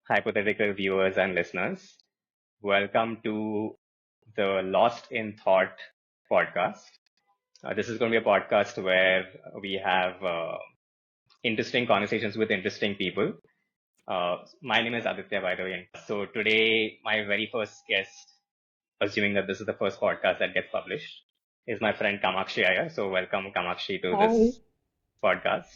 hypothetical viewers and listeners. Welcome to the Lost in Thought podcast. This is going to be a podcast where we have interesting conversations with interesting people. My name is Aditya, by the way. So today, my very first guest, assuming that this is the first podcast that gets published, is my friend Kamakshi Ayyar. So welcome, Kamakshi, to Hi. this podcast.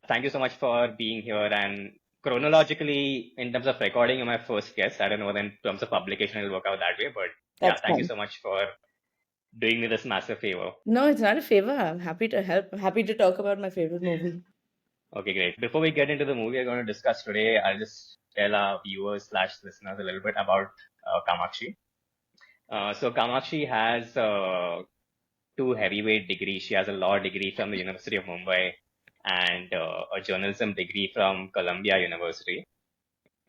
Thank you so much for being here. And chronologically, in terms of recording, you're my first guest. I don't know whether in terms of publication it'll work out that way, but yeah, That's thank you fine. so much for doing me this massive favor. No, it's not a favor. I'm happy to help. I'm happy to talk about my favorite movie. Okay, great. Before we get into the movie we're going to discuss today, I'll just tell our viewers slash listeners a little bit about Kamakshi. So Kamakshi has two heavyweight degrees. She has a law degree from the University of Mumbai and a journalism degree from Columbia University.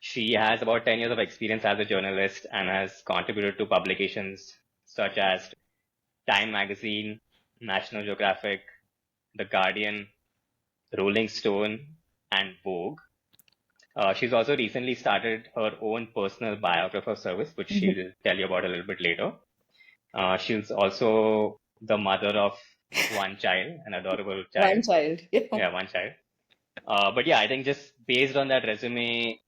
She has about 10 years of experience as a journalist and has contributed to publications such as Time Magazine, National Geographic, The Guardian, Rolling Stone, and Vogue. She's also recently started her own personal biographer service, which Mhm. she'll tell you about a little bit later. She's also the mother of one child, an adorable One child. child. Yeah. Yeah, one child. But yeah, I think just based on that resume,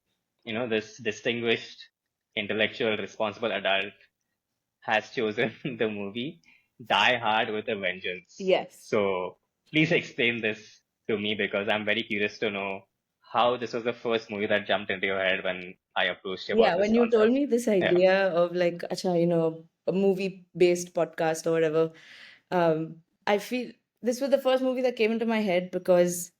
this distinguished, intellectual, responsible adult has chosen the movie Die Hard with a Vengeance. Yes. So please explain this to me because I'm very curious to know how this was the first movie that jumped into your head when I approached you Yeah, about this when you told concept. me this Yeah. idea of like, acha, a movie-based podcast or whatever, I feel this was the first movie that came into my head because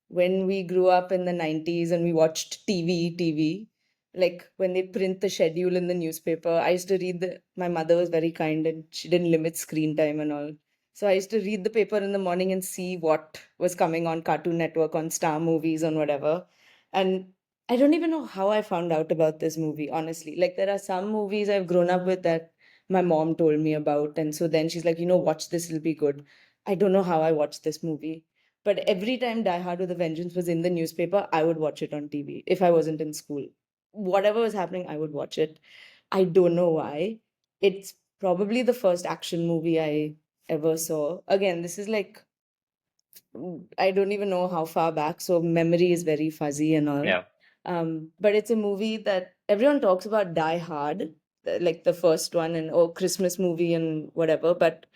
when we grew up in the 90s and we watched TV, like when they print the schedule in the newspaper, I used to read my mother was very kind and she didn't limit screen time and all. So I used to read the paper in the morning and see what was coming on Cartoon Network, on Star Movies, on whatever. And I don't even know how I found out about this movie, honestly. Like there are some movies I've grown up with that my mom told me about. And so then she's like, watch this, it'll be good. I don't know how I watched this movie. But every time Die Hard with a Vengeance was in the newspaper, I would watch it on TV if I wasn't in school. Whatever was happening, I would watch it. I don't know why. It's probably the first action movie I ever saw. Again, this is like, I don't even know how far back, so memory is very fuzzy and all. Yeah. But it's a movie that everyone talks about Die Hard, like the first one, and oh, Christmas movie and whatever. But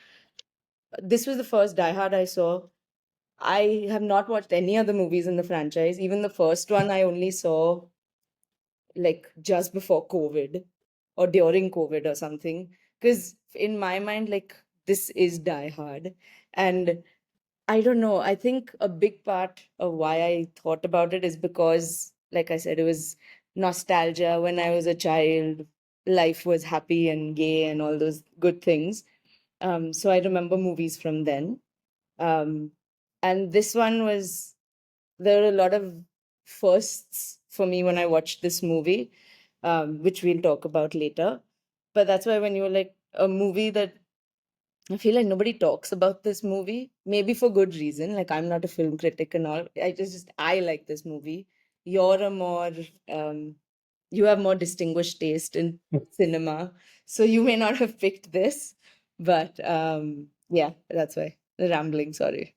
this was the first Die Hard I saw. I have not watched any other movies in the franchise. Even the first one I only saw like just before COVID or during COVID or something. Because in my mind, like this is Die Hard. And I don't know. I think a big part of why I thought about it is because, like I said, it was nostalgia. When I was a child, life was happy and gay and all those good things. So I remember movies from then. Um, and this one was, there were a lot of firsts for me when I watched this movie, which we'll talk about later. But that's why when you were like a movie that I feel like nobody talks about this movie, maybe for good reason. Like I'm not a film critic and all. I like this movie. You're a more you have more distinguished taste in cinema, so you may not have picked this. But yeah, that's why. Rambling, sorry.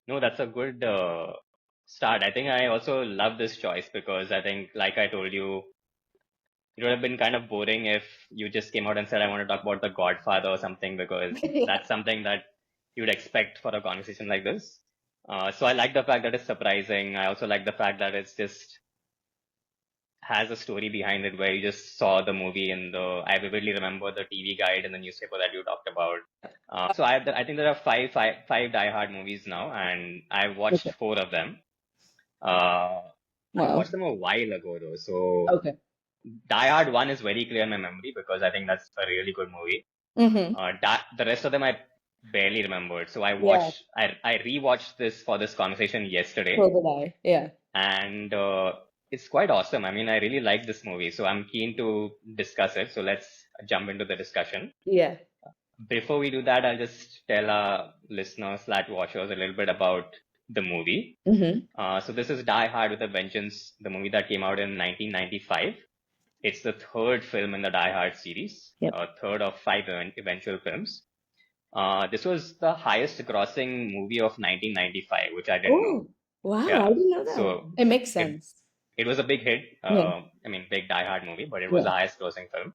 No, that's a good start. I think I also love this choice because I think, like I told you, it would have been kind of boring if you just came out and said, I want to talk about The Godfather or something, because Yeah. that's something that you'd expect for a conversation like this. So I like the fact that it's surprising. I also like the fact that it's just has a story behind it where you just saw the movie in I vividly remember the TV guide in the newspaper that you talked about. So I think there are five Die Hard movies now, and I've watched Okay. four of them. Uh, I Wow. watched them a while ago though. So Okay. Die Hard 1 is very clear in my memory because I think that's a really good movie. Mm-hmm. The rest of them I barely remembered. So Yeah, I rewatched this for this conversation so yesterday, did I. Yeah. and it's quite awesome. I mean, I really like this movie, so I'm keen to discuss it. So let's jump into the discussion. Yeah. Before we do that, I'll just tell our listeners slash watchers a little bit about the movie. Mm-hmm. So this is Die Hard with a Vengeance, the movie that came out in 1995. It's the third film in the Die Hard series, Yep. third of five eventual films. This was the highest grossing movie of 1995, which I didn't know. Oh, wow. I Yeah. didn't know that. So It makes it sense. it was a big hit. Yeah. I mean, big Die Hard movie, but it was Yeah. the highest grossing film.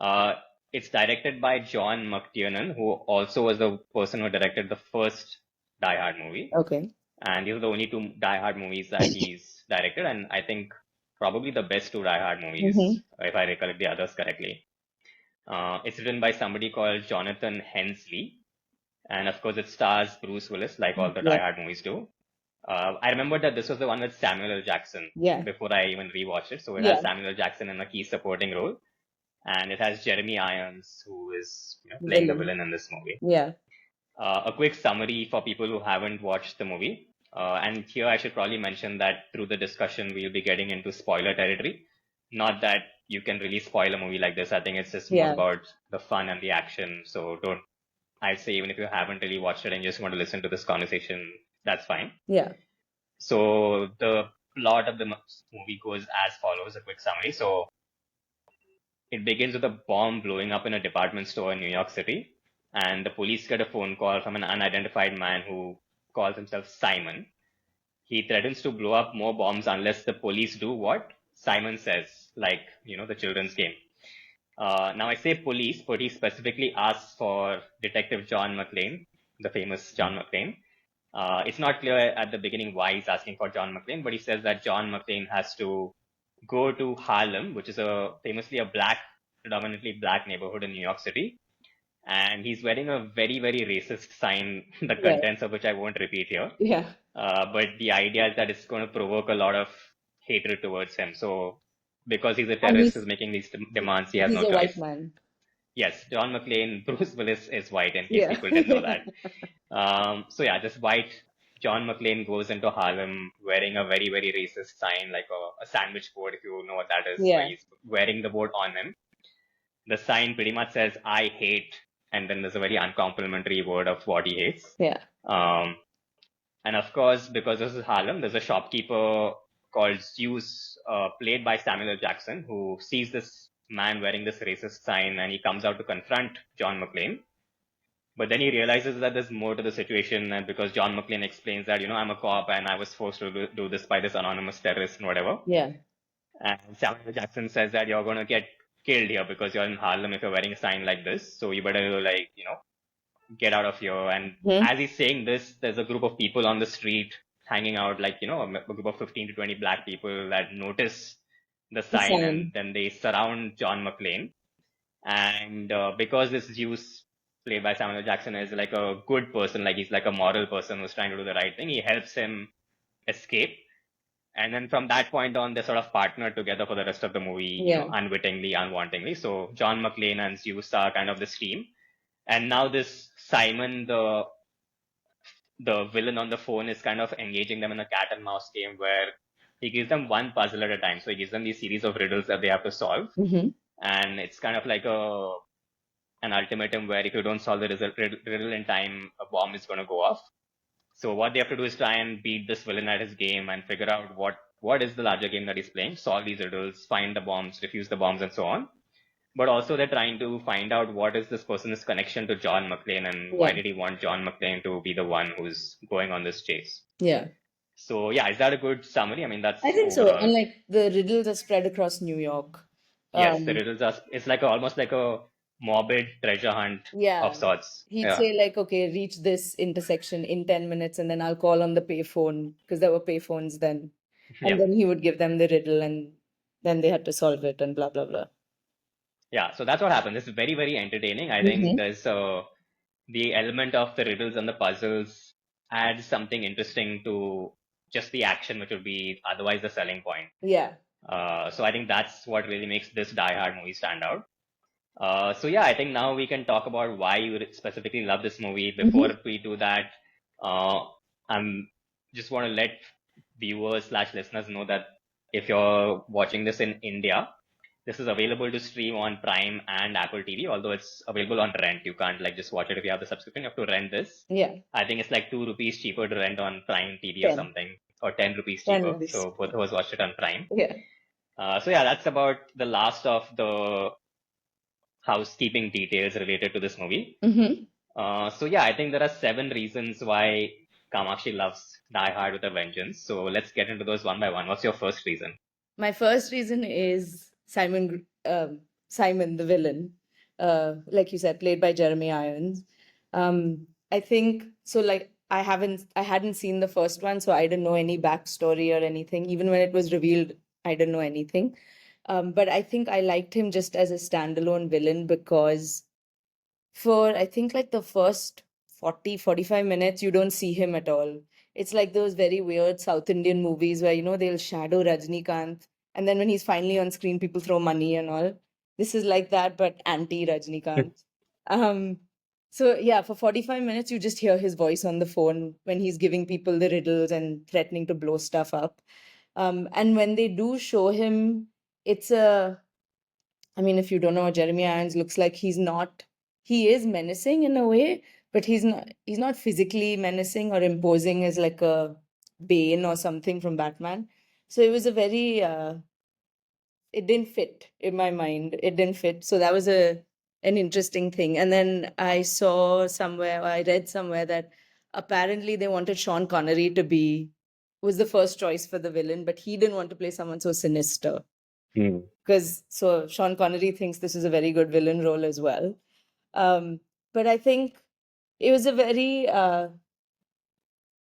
Uh, it's directed by John McTiernan, who also was the person who directed the first Die Hard movie. Okay. And these are the only two Die Hard movies that he's directed, and I think probably the best two Die Hard movies, Mm-hmm. if I recollect the others correctly. It's written by somebody called Jonathan Hensley, and of course it stars Bruce Willis, like all the Die Yeah. Hard movies do. I remember that this was the one with Samuel L. Jackson Yeah. before I even rewatched it. So it has Yeah. Samuel L. Jackson in a key supporting role, and it has Jeremy Irons, who is playing the Villain. villain in this movie. Yeah. A quick summary for people who haven't watched the movie. And here I should probably mention that through the discussion, we'll be getting into spoiler territory. Not that you can really spoil a movie like this. I think it's just more Yeah. about the fun and the action. So don't, I'd say even if you haven't really watched it and you just want to listen to this conversation, that's fine. Yeah. So the plot of the movie goes as follows, a quick summary. So it begins with a bomb blowing up in a department store in New York City, and the police get a phone call from an unidentified man who calls himself Simon. He threatens to blow up more bombs unless the police do what Simon says, like, the children's game. Now I say police, but he specifically asks for Detective John McClane, the famous John McClane. It's not clear at the beginning why he's asking for John McClane, but he says that John McClane has to go to Harlem, which is famously a predominantly black neighborhood in New York City. And he's wearing a very, very racist sign, the Yeah. contents of which I won't repeat here. Yeah. But the idea is that it's going to provoke a lot of hatred towards him. So because he's a And terrorist who's making these demands, he has he's no a white choice. man. Yes, John McClane, Bruce Willis is white, in case Yeah. people didn't know that. So yeah, this white John McClane goes into Harlem wearing a very, very racist sign, like a sandwich board, if you know what that is. So Yeah. he's wearing the board on him. The sign pretty much says, I hate, and then there's a very uncomplimentary word of what he hates. Yeah. And of course, because this is Harlem, there's a shopkeeper called Zeus, played by Samuel L. Jackson, who sees this man wearing this racist sign, and he comes out to confront John McClane. But then he realizes that there's more to the situation, and because John McClane explains that, I'm a cop and I was forced to do this by this anonymous terrorist and whatever. Yeah. And Samuel L. Jackson says that you're going to get killed here because you're in Harlem if you're wearing a sign like this. So you better, get out of here. And as he's saying this, there's a group of people on the street hanging out, like, a group of 15 to 20 black people that notice the sign, and then they surround John McClane. And because this Zeus, played by Samuel L. Jackson, is like a good person, like he's like a moral person who's trying to do the right thing, he helps him escape. And then from that point on, they sort of partner together for the rest of the movie, unwittingly, unwantingly. So John McClane and Zeus are kind of this team. And now this Simon, the villain on the phone, is kind of engaging them in a cat and mouse game where he gives them one puzzle at a time. So he gives them these series of riddles that they have to solve. And it's kind of like an ultimatum where if you don't solve the riddle in time, a bomb is going to go off. So what they have to do is try and beat this villain at his game and figure out what is the larger game that he's playing, solve these riddles, find the bombs, defuse the bombs, and so on. But also they're trying to find out what is this person's connection to John McClane, and why did he want John McClane to be the one who's going on this chase. Yeah. So yeah, is that a good summary? I mean, that's I think so. And like the riddles are spread across New York. Yes, the riddles are, it's like almost like a morbid treasure hunt of sorts. He'd say like, okay, reach this intersection in 10 minutes and then I'll call on the payphone, because there were payphones then. And then he would give them the riddle and then they had to solve it and blah, blah, blah. Yeah, so that's what happens. It's very, very entertaining. I think there's the element of the riddles and the puzzles adds something interesting to just the action, which would be otherwise the selling point. Yeah. So I think that's what really makes this Die Hard movie stand out. So yeah, I think now we can talk about why you specifically love this movie. Before we do that, I'm just want to let viewers/listeners know that if you're watching this in India, this is available to stream on Prime and Apple TV, although it's available on rent. You can't like just watch it if you have the subscription. You have to rent this. Yeah. I think it's like 2 rupees cheaper to rent on Prime TV or 10. something, or 10 rupees 10 cheaper. rupees. So both of us watched it on Prime. Yeah. So yeah, that's about the last of the housekeeping details related to this movie. Mm-hmm. So yeah, I think there are 7 reasons why Kamakshi loves Die Hard with a Vengeance. So let's get into those one by one. What's your first reason? My first reason is Simon, the villain, like you said, played by Jeremy Irons. I think so. Like I hadn't seen the first one, so I didn't know any backstory or anything. Even when it was revealed, I didn't know anything. But I think I liked him just as a standalone villain because for I think like the first 45 minutes, you don't see him at all. It's like those very weird South Indian movies where, they'll shadow Rajnikant. And then when he's finally on screen, people throw money and all. This is like that, but anti Rajnikant. Um, so yeah, for 45 minutes, you just hear his voice on the phone when he's giving people the riddles and threatening to blow stuff up. And when they do show him, it's I mean, if you don't know what Jeremy Irons looks like, he is menacing in a way, but he's not physically menacing or imposing as like a Bane or something from Batman. So it was it didn't fit in my mind. It didn't fit. So that was an interesting thing. And then I read somewhere that apparently they wanted Sean Connery was the first choice for the villain, but he didn't want to play someone so sinister Hmm. because so Sean Connery thinks this is a very good villain role as well. But I think it was a very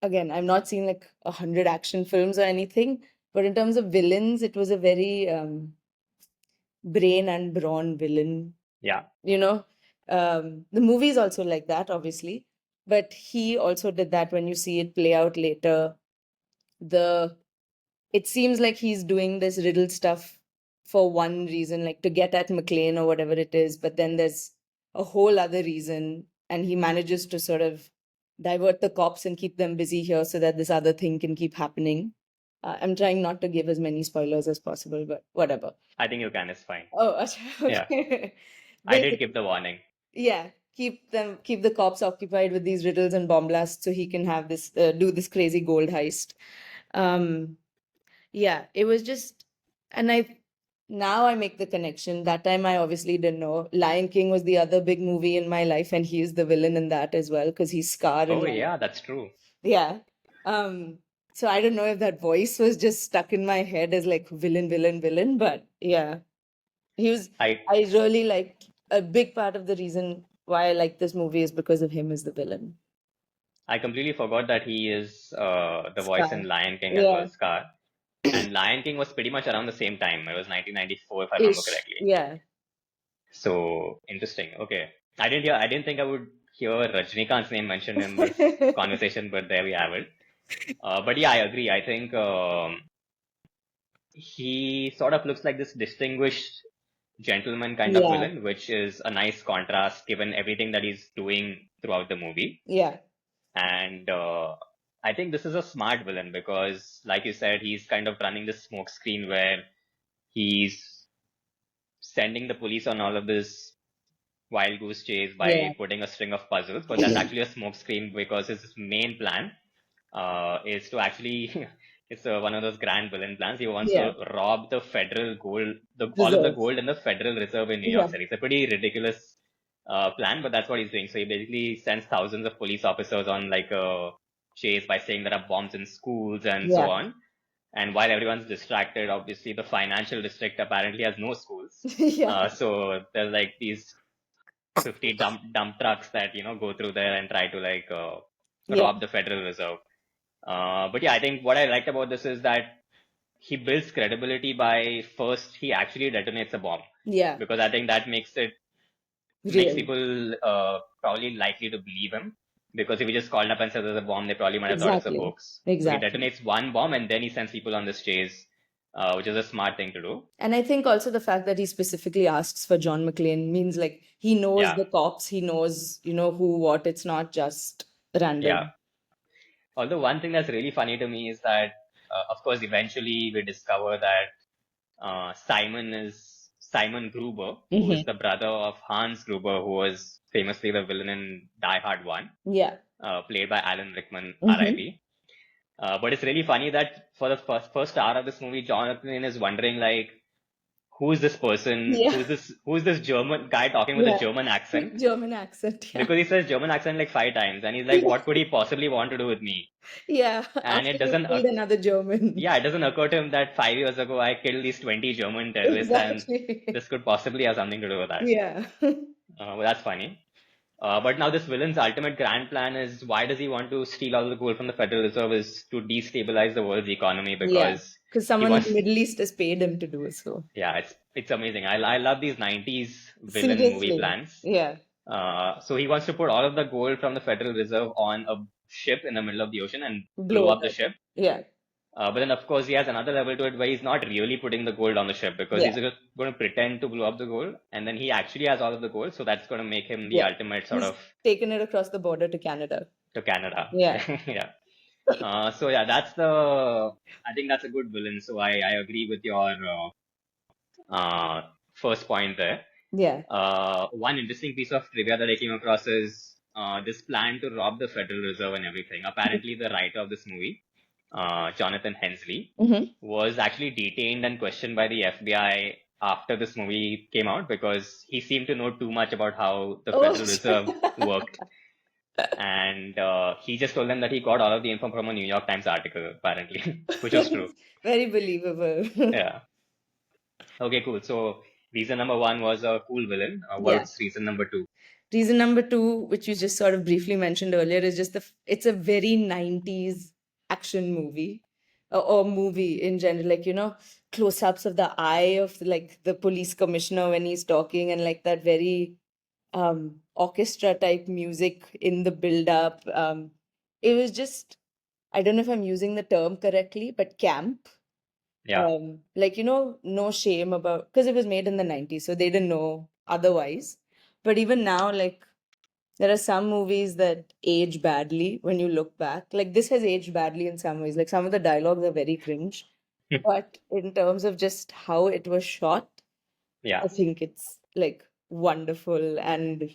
again, I've not seen like 100 action films or anything, but in terms of villains, it was a very brain and brawn villain. Yeah. You know, the movie is also like that, obviously, but he also did that when you see it play out later. The It seems like he's doing this riddle stuff for one reason, like to get at McLean or whatever it is, but then there's a whole other reason, and he manages to sort of divert the cops and keep them busy here so that this other thing can keep happening. I'm trying not to give as many spoilers as possible, but whatever. I think you can, it's fine. Oh, Yeah. okay. I did Basic- give the warning. yeah, keep the cops occupied with these riddles and bomb blasts so he can have do this crazy gold heist. Um, yeah, it was just, and now I make the connection. That time I obviously didn't know. Lion King was the other big movie in my life, and he is the villain in that as well because he's Scar in Oh Lion. yeah, that's true. Yeah. So I don't know if that voice was just stuck in my head as like villain, villain, villain, but yeah, I I really liked a big part of the reason why I like this movie is because of him as the villain. I completely forgot that he is the voice in Scar. Lion King as Yeah. well, Scar. And Lion King was pretty much around the same time. It was 1994, if I remember Ish. correctly. Yeah. So interesting. Okay. I didn't think I would hear Rajnikant's name mentioned in this conversation, but there we have it. But yeah, I agree. I think he sort of looks like this distinguished gentleman kind of Yeah. villain, which is a nice contrast given everything that he's doing throughout the movie. Yeah. And I think this is a smart villain because, like you said, he's kind of running this smoke screen where he's sending the police on all of this wild goose chase by Yeah. putting a string of puzzles. But that's actually a smoke screen because his main plan is to actually it's one of those grand villain plans. He wants Yeah. to rob the federal gold, all of the Reserve. gold in the Federal Reserve in New York Yeah. City. It's a pretty ridiculous plan, but that's what he's doing. So he basically sends thousands of police officers on like a chase by saying there are bombs in schools and so Yeah. on. And while everyone's distracted, obviously the financial district apparently has no schools. Yeah. So there's like these 50 dump trucks that go through there and try to like Yeah. rob the Federal Reserve. But yeah, I think what I liked about this is that he builds credibility by first he actually detonates a bomb Yeah. because I think that makes Real. people probably likely to believe him because if he just called up and said there's a bomb, they probably might have thought it's a Exactly. hoax. Exactly. So he detonates one bomb and then he sends people on this chase, which is a smart thing to do. And I think also the fact that he specifically asks for John McClane means like he knows Yeah, the cops, he knows, who, what. It's not just random. yeah. Although one thing that's really funny to me is that, of course, eventually we discover that Simon Gruber, who is the brother of Hans Gruber, who was famously the villain in Die Hard 1, Yeah. played by Alan Rickman, Mm-hmm. RIP. But it's really funny that for the first hour of this movie, Jonathan is wondering like, who is this person? Yeah. Who is this German guy talking with a Yeah. German accent? German accent. Yeah. Because he says German accent like 5 times, and he's like, Yeah. what could he possibly want to do with me? Yeah. And After it you doesn't, killed another German. yeah, it doesn't occur to him that 5 years ago I killed these 20 German terrorists, and Exactly. this could possibly have something to do with that. Yeah. Well, that's funny. But now this villain's ultimate grand plan is, why does he want to steal all the gold from the Federal Reserve, is to destabilize the world's economy, Yeah. because Because he someone in the wants, Middle East has paid him to do so. yeah, it's amazing. I love these 90s villain movie Seriously. plans. Yeah. So he wants to put all of the gold from the Federal Reserve on a ship in the middle of the ocean and blow Blow up it the up. ship. Yeah. But then, of course, he has another level to it where he's not really putting the gold on the ship, because he's Yeah. just going to pretend to blow up the gold, and then he actually has all of the gold. So that's going to make him the Yeah. ultimate sort He's of taken it across the border to Canada. to Canada. Yeah. Yeah. So yeah, I think that's a good villain. So I agree with your first point there. Yeah. One interesting piece of trivia that I came across is this plan to rob the Federal Reserve and everything. Apparently, the writer of this movie, Jonathan Hensley, Mm-hmm. was actually detained and questioned by the FBI after this movie came out, because he seemed to know too much about how the Oh, Federal Reserve worked. And he just told them that he got all of the info from a New York Times article, apparently, which was true. Very believable. Yeah. Okay, cool. So reason number one was a cool villain. Yeah. What's reason number two? Reason number two, which you just sort of briefly mentioned earlier, is just it's a very 90s action movie, or movie in general. Like, close-ups of the eye of like the police commissioner when he's talking, and like that very orchestra type music in the build-up. It was just, I don't know if I'm using the term correctly, but camp. Yeah. Like, no shame about, because it was made in the 90s, so they didn't know otherwise. But even now, like, there are some movies that age badly when you look back. Like, this has aged badly in some ways. Like, some of the dialogues are very cringe. But in terms of just how it was shot, Yeah. I think it's like wonderful. And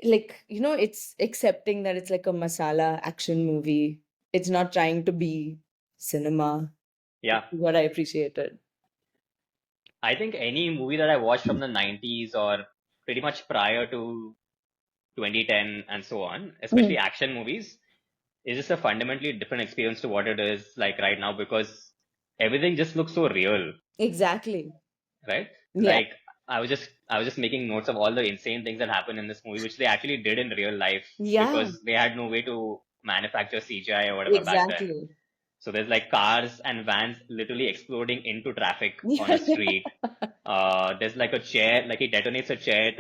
like, it's accepting that it's like a masala action movie. It's not trying to be cinema. Yeah. What I appreciated. I think any movie that I watched from the 90s or pretty much prior to 2010 and so on, especially action movies, is just a fundamentally different experience to what it is like right now, because everything just looks so real, Exactly. right? Yeah. Like I was just making notes of all the insane things that happened in this movie, which they actually did in real life, Yeah. because they had no way to manufacture CGI or whatever back then. Exactly. So there's like cars and vans literally exploding into traffic on Yeah. a street. There's like a chair, like he detonates a chair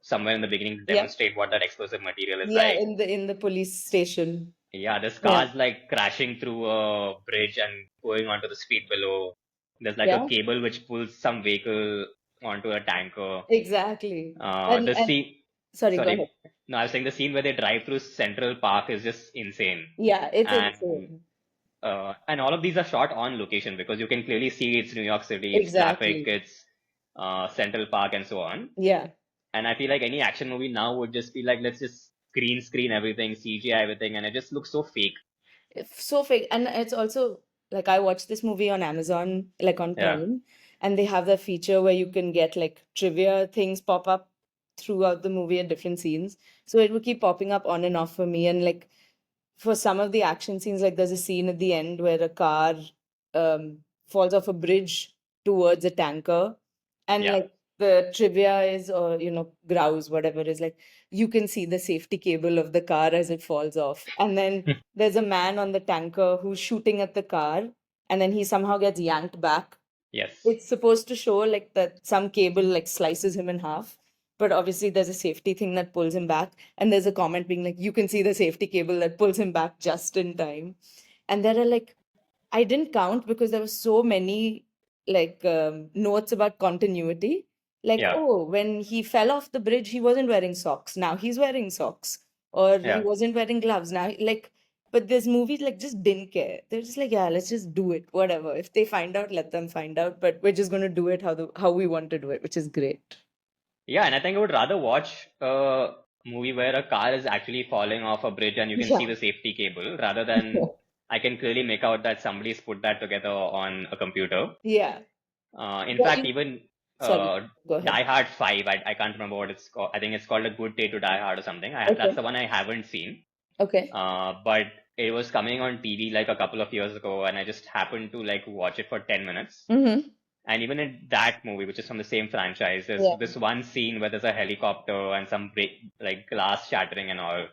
somewhere in the beginning to Yeah. demonstrate what that explosive material is Yeah, like. in the police station. Yeah, there's Yeah. cars like crashing through a bridge and going onto the street below. There's like Yeah. a cable which pulls some vehicle onto a tanker. Exactly. The scene, Sorry, go sorry, ahead. no, I was saying the scene where they drive through Central Park is just insane. Yeah, it's And insane. and all of these are shot on location, because you can clearly see it's New York City, it's Exactly. traffic, it's Central Park and so on. Yeah. And I feel like any action movie now would just be like, let's just green screen everything, CGI everything, and it just looks so fake. So fake. And it's also like I watched this movie on Amazon, like on Yeah. Prime, and they have the feature where you can get like trivia things pop up throughout the movie at different scenes. So it would keep popping up on and off for me. And like for some of the action scenes, like there's a scene at the end where a car falls off a bridge towards a tanker, and Yeah. like the trivia is, or grouse, whatever is, like you can see the safety cable of the car as it falls off, and then there's a man on the tanker who's shooting at the car, and then he somehow gets yanked back. Yes. It's supposed to show like that some cable like slices him in half, but obviously there's a safety thing that pulls him back, and there's a comment being like, you can see the safety cable that pulls him back just in time. And there are like, I didn't count because there were so many like notes about continuity. Like, Yeah. oh, when he fell off the bridge, he wasn't wearing socks. Now he's wearing socks. Or he Yeah. wasn't wearing gloves. Now, like, But this movie like just didn't care. They're just like, yeah, let's just do it. Whatever. If they find out, let them find out. But we're just gonna do it how we want to do it, which is great. Yeah, and I think I would rather watch a movie where a car is actually falling off a bridge and you can see Yeah. the safety cable rather than I can clearly make out that somebody's put that together on a computer. Yeah. In Yeah. fact, even Sorry. uh, Go ahead. Die Hard 5, I can't remember what it's called. I think it's called A Good Day to Die Hard or something. That's Okay. the one I haven't seen. Okay. But it was coming on TV like a couple of years ago, and I just happened to like watch it for 10 minutes. Mm-hmm. And even in that movie, which is from the same franchise, there's Yeah. this one scene where there's a helicopter and some like glass shattering and all.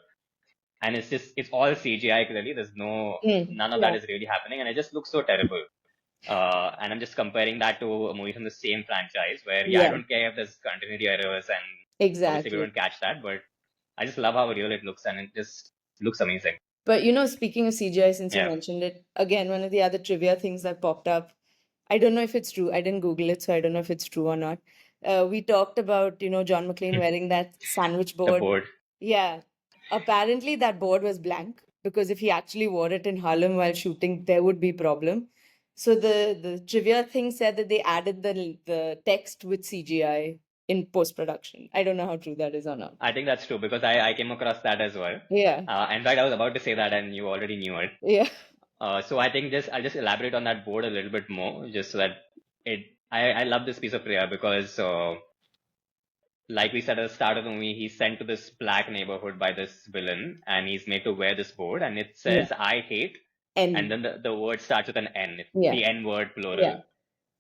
And it's all CGI clearly. None of that Yeah. is really happening. And it just looks so terrible. And I'm just comparing that to a movie from the same franchise where, yeah, I Yeah. don't care if there's continuity errors and obviously we Exactly. don't catch that, but I just love how real it looks and it just looks amazing. But speaking of CGI, since you Yeah. mentioned it, again, one of the other trivia things that popped up, I don't know if it's true. I didn't Google it, so I don't know if it's true or not. We talked about, John McClane wearing that sandwich The board. board. Yeah. Apparently that board was blank because if he actually wore it in Harlem while shooting, there would be problem. So the trivia thing said that they added the text with CGI in post production. I don't know how true that is or not. I think that's true because I came across that as well. Yeah. In fact, I was about to say that and you already knew it. Yeah. So I think I'll just elaborate on that board a little bit more, just so that I love this piece of trivia because, like we said at the start of the movie, he's sent to this black neighborhood by this villain and he's made to wear this board and it Yeah. says, I hate, and And then the word starts with an N, yeah. the N word Yeah. plural.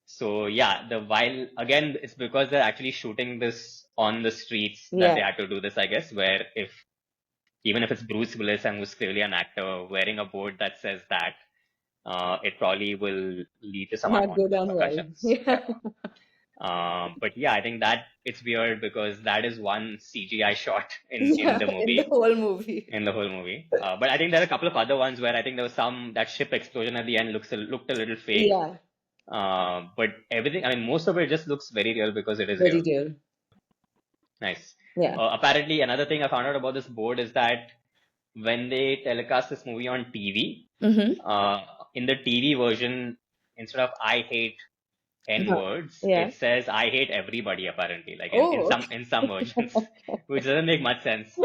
So yeah, while again, it's because they're actually shooting this on the streets that Yeah. they had to do this, I guess, where even if it's Bruce Willis and who's clearly an actor wearing a board that says that, it probably will lead to some Not go unwanted down well. repercussions. Yeah. But yeah, I think that it's weird because that is one CGI shot in Yeah. the In the movie, whole movie. in the whole movie. But I think there are a couple of other ones where I think there was that ship explosion at the end looked a little fake. Yeah. But everything, I mean, most of it just looks very real because it is Very real. real. Nice. Yeah. Apparently, another thing I found out about this board is that when they telecast this movie on TV, Mm-hmm. in the TV version, instead of I hate N Uh-huh. words, Yeah. it says I hate everybody apparently, like Oh, in some versions, which doesn't make much sense.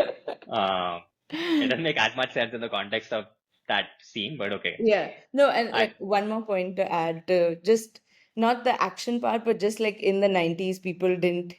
It doesn't make as much sense in the context of that scene, but okay. yeah. No, and I like one more point to add, just not the action part, but just like in the 90s, people didn't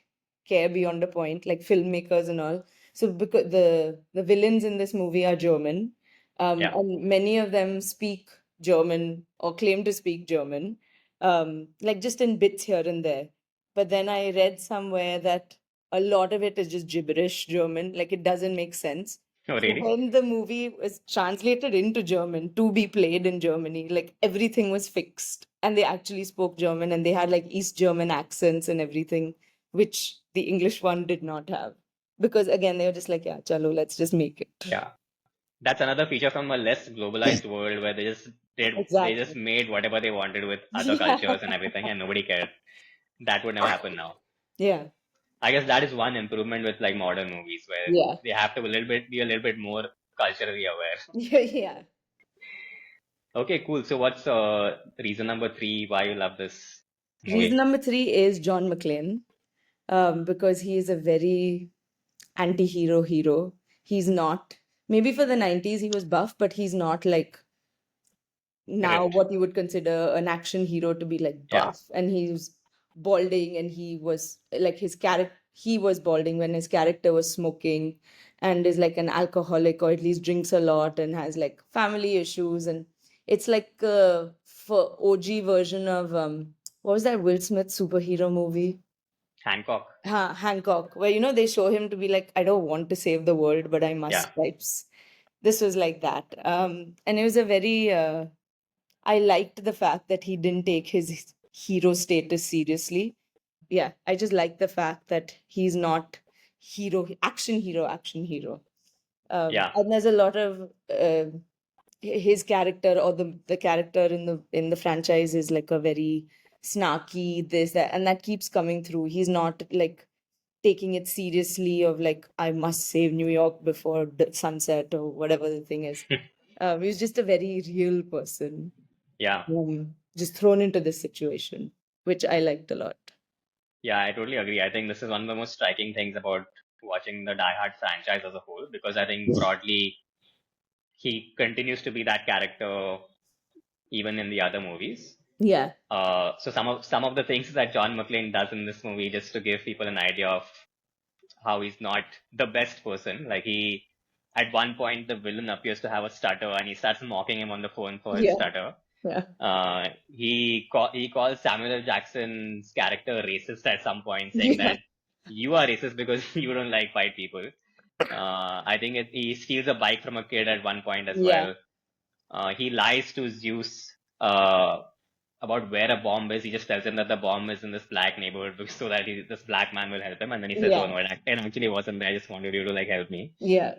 care beyond a point, like filmmakers and all. So because the villains in this movie are German, Yeah, and many of them speak German or claim to speak German, like just in bits here and there. But then I read somewhere that a lot of it is just gibberish German, like it doesn't make sense. oh So really? when the movie was translated into German to be played in Germany, like everything was fixed and they actually spoke German and they had like East German accents and everything, which the English one did not have. Because again, they were just like, yeah, chalo, let's just make it. Yeah, that's another feature from a less globalized world where they just Exactly. made whatever they wanted with other Yeah. cultures and everything, and nobody cared. That would never happen now. Yeah. I guess that is one improvement with like modern movies where Yeah. they have to be a little bit more culturally aware. Yeah. Yeah. Okay, cool. So what's reason number three why you love this Reason movie? number three is John McClane, because he is a very anti-hero hero. He's not, maybe for the 90s he was buff, but he's not like now Ripped. what you would consider an action hero to be like Yeah. buff, and he's balding, and he was like his character, he was balding when his character was smoking and is like an alcoholic or at least drinks a lot and has like family issues, and it's like for OG version of what was that Will Smith superhero movie, Hancock. Hancock, where they show him to be like, I don't want to save the world but I Yeah. must types. This was like that, and it was a very I liked the fact that he didn't take his hero status seriously. Yeah, I just like the fact that he's not action hero. Yeah. And there's a lot of his character, or the character in the franchise is like a very snarky this that, and that keeps coming through. He's not like taking it seriously of like I must save New York before the sunset or whatever the thing is. He was just a very real person, Yeah. just thrown into this situation, which I liked a lot. Yeah, I totally agree. I think this is one of the most striking things about watching the Die Hard franchise as a whole, because I think broadly he continues to be that character even in the other movies. Yeah. So some of the things that John McClane does in this movie, just to give people an idea of how he's not the best person. Like at one point, the villain appears to have a stutter, and he starts mocking him on the phone for his Yeah. stutter. Yeah. He calls Samuel L. Jackson's character racist at some point, saying Yeah. that you are racist because you don't like white people. I think he steals a bike from a kid at one point as Yeah. well. He lies to Zeus about where a bomb is. He just tells him that the bomb is in this black neighborhood so that this black man will help him. And then he says, "Oh Yeah. no, it actually wasn't there. I just wanted you to like help me." Yeah.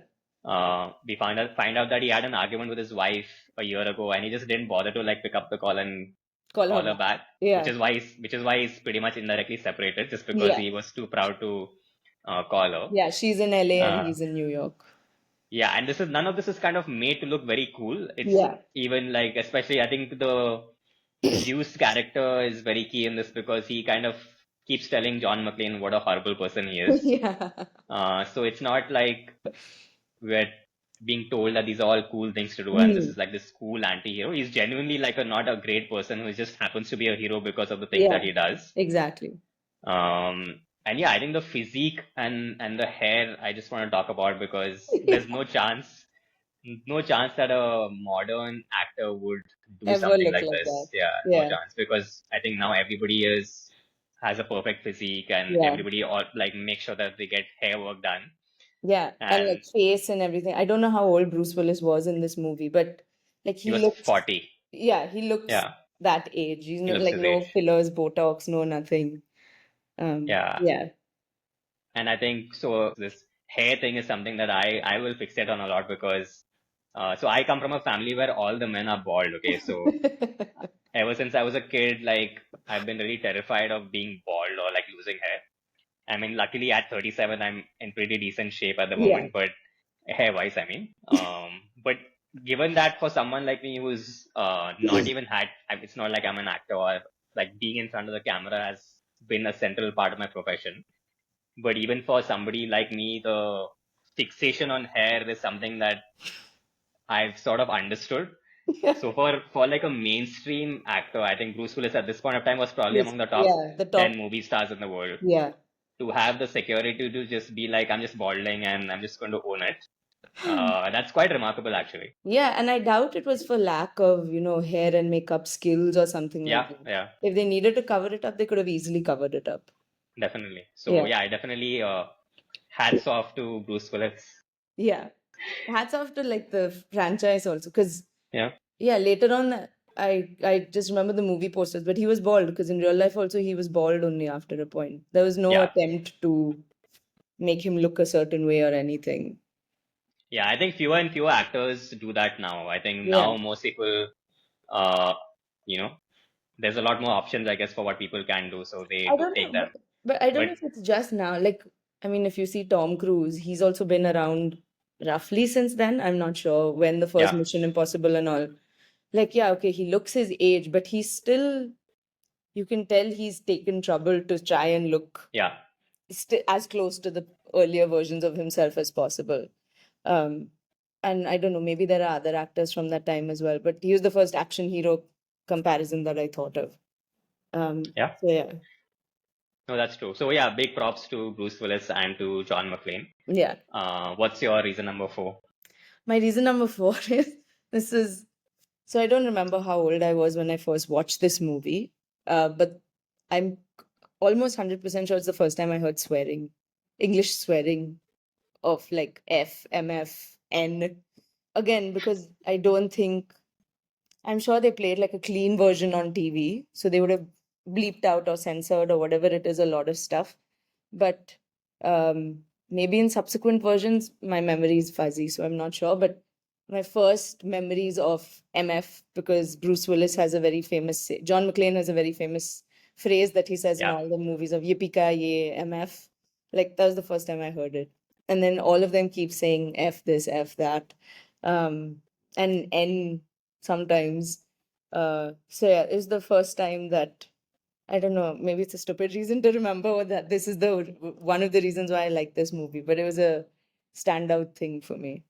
We find out that he had an argument with his wife a year ago, and he just didn't bother to like pick up the call and Call her call her back. back, which Yeah. is why he's pretty much indirectly separated, just because Yeah. he was too proud to call her. Yeah. She's in LA and Uh, he's in New York. yeah, and none of this is kind of made to look very cool. It's Yeah. even like, especially I think the Zeus character is very key in this because he kind of keeps telling John McClane what a horrible person he is. Yeah. So it's not like we're being told that these are all cool things to do and this Mm. is like this cool anti-hero. He's genuinely like not a great person who just happens to be a hero because of the things that Yeah. he does. Exactly. And yeah, I think the physique and the hair I just want to talk about because there's no chance that a modern actor would do Ever something look like like that. this. Yeah, no Yeah. chance, because I think now everybody has a perfect physique, and Yeah. everybody all like make sure that they get hair work done. Yeah. And And like face and everything. I don't know how old Bruce Willis was in this movie, but like he he was looked, 40. yeah, he looks Yeah, that age. He's he not looks like his no age. fillers, Botox, no nothing. Yeah, Yeah. and I think so. This hair thing is something that I will fixate on a lot because so I come from a family where all the men are bald. Okay, so ever since I was a kid, like I've been really terrified of being bald or like losing hair. I mean, luckily at 37, I'm in pretty decent shape at the Yeah. moment, but hair-wise, I mean. But given that for someone like me who's not even it's not like I'm an actor or like being in front of the camera has been a central part of my profession. But even for somebody like me, the fixation on hair is something that I've sort of understood. Yeah. So for like a mainstream actor, I think Bruce Willis at this point of time was probably Yes. among the top Yeah. The 10 top. movie stars in the world. Yeah. To have the security to just be like, I'm just balding and I'm just going to own it. That's quite remarkable, actually. Yeah, and I doubt it was for lack of, hair and makeup skills or something like Yeah, that. yeah, If they needed to cover it up, they could have easily covered it up. definitely. So Yeah. yeah, I definitely hats off to Bruce Willis. Yeah. Hats off to like the franchise also, because Yeah, later on I just remember the movie posters, but he was bald because in real life also he was bald only after a point. There was no yeah, attempt to make him look a certain way or anything. yeah. I think fewer and fewer actors do that now. I think Yeah. now most people, uh, you know, there's a lot more options, I guess, for what people can do. So they I do don't take know, them. but I don't But know if it's just now. Like, I mean, if you see Tom Cruise, he's also been around roughly since then. I'm not sure when the first yeah, Mission Impossible and all. Like, yeah, okay, he looks his age, but he's still, you can tell he's taken trouble to try and look yeah, as close to the earlier versions of himself as possible. Um, and I don't know, maybe there are other actors from that time as well, but he was the first action hero comparison that I thought of. yeah. So yeah, No, that's true. So yeah, big props to Bruce Willis and to John McClane. yeah. What's your reason number 4? My reason number four is this is so I don't remember how old I was when I first watched this movie, but I'm almost 100% sure it's the first time I heard swearing, English swearing of like F, MF, N. Again, because I don't think, I'm sure they played like a clean version on TV, so they would have bleeped out or censored or whatever it is, a lot of stuff. But maybe in subsequent versions, my memory is fuzzy, so I'm not sure. But my first memories of MF, because Bruce Willis has a very famous, John McClane has a very famous phrase that he says in Yeah, all the movies of Yippee-ki-yay, MF. Like, that was the first time I heard it. And then all of them keep saying F this, F that. Um, and N sometimes. So yeah, it's the first time that I don't know, maybe it's a stupid reason to remember that this is the one of the reasons why I like this movie, but it was a standout thing for me.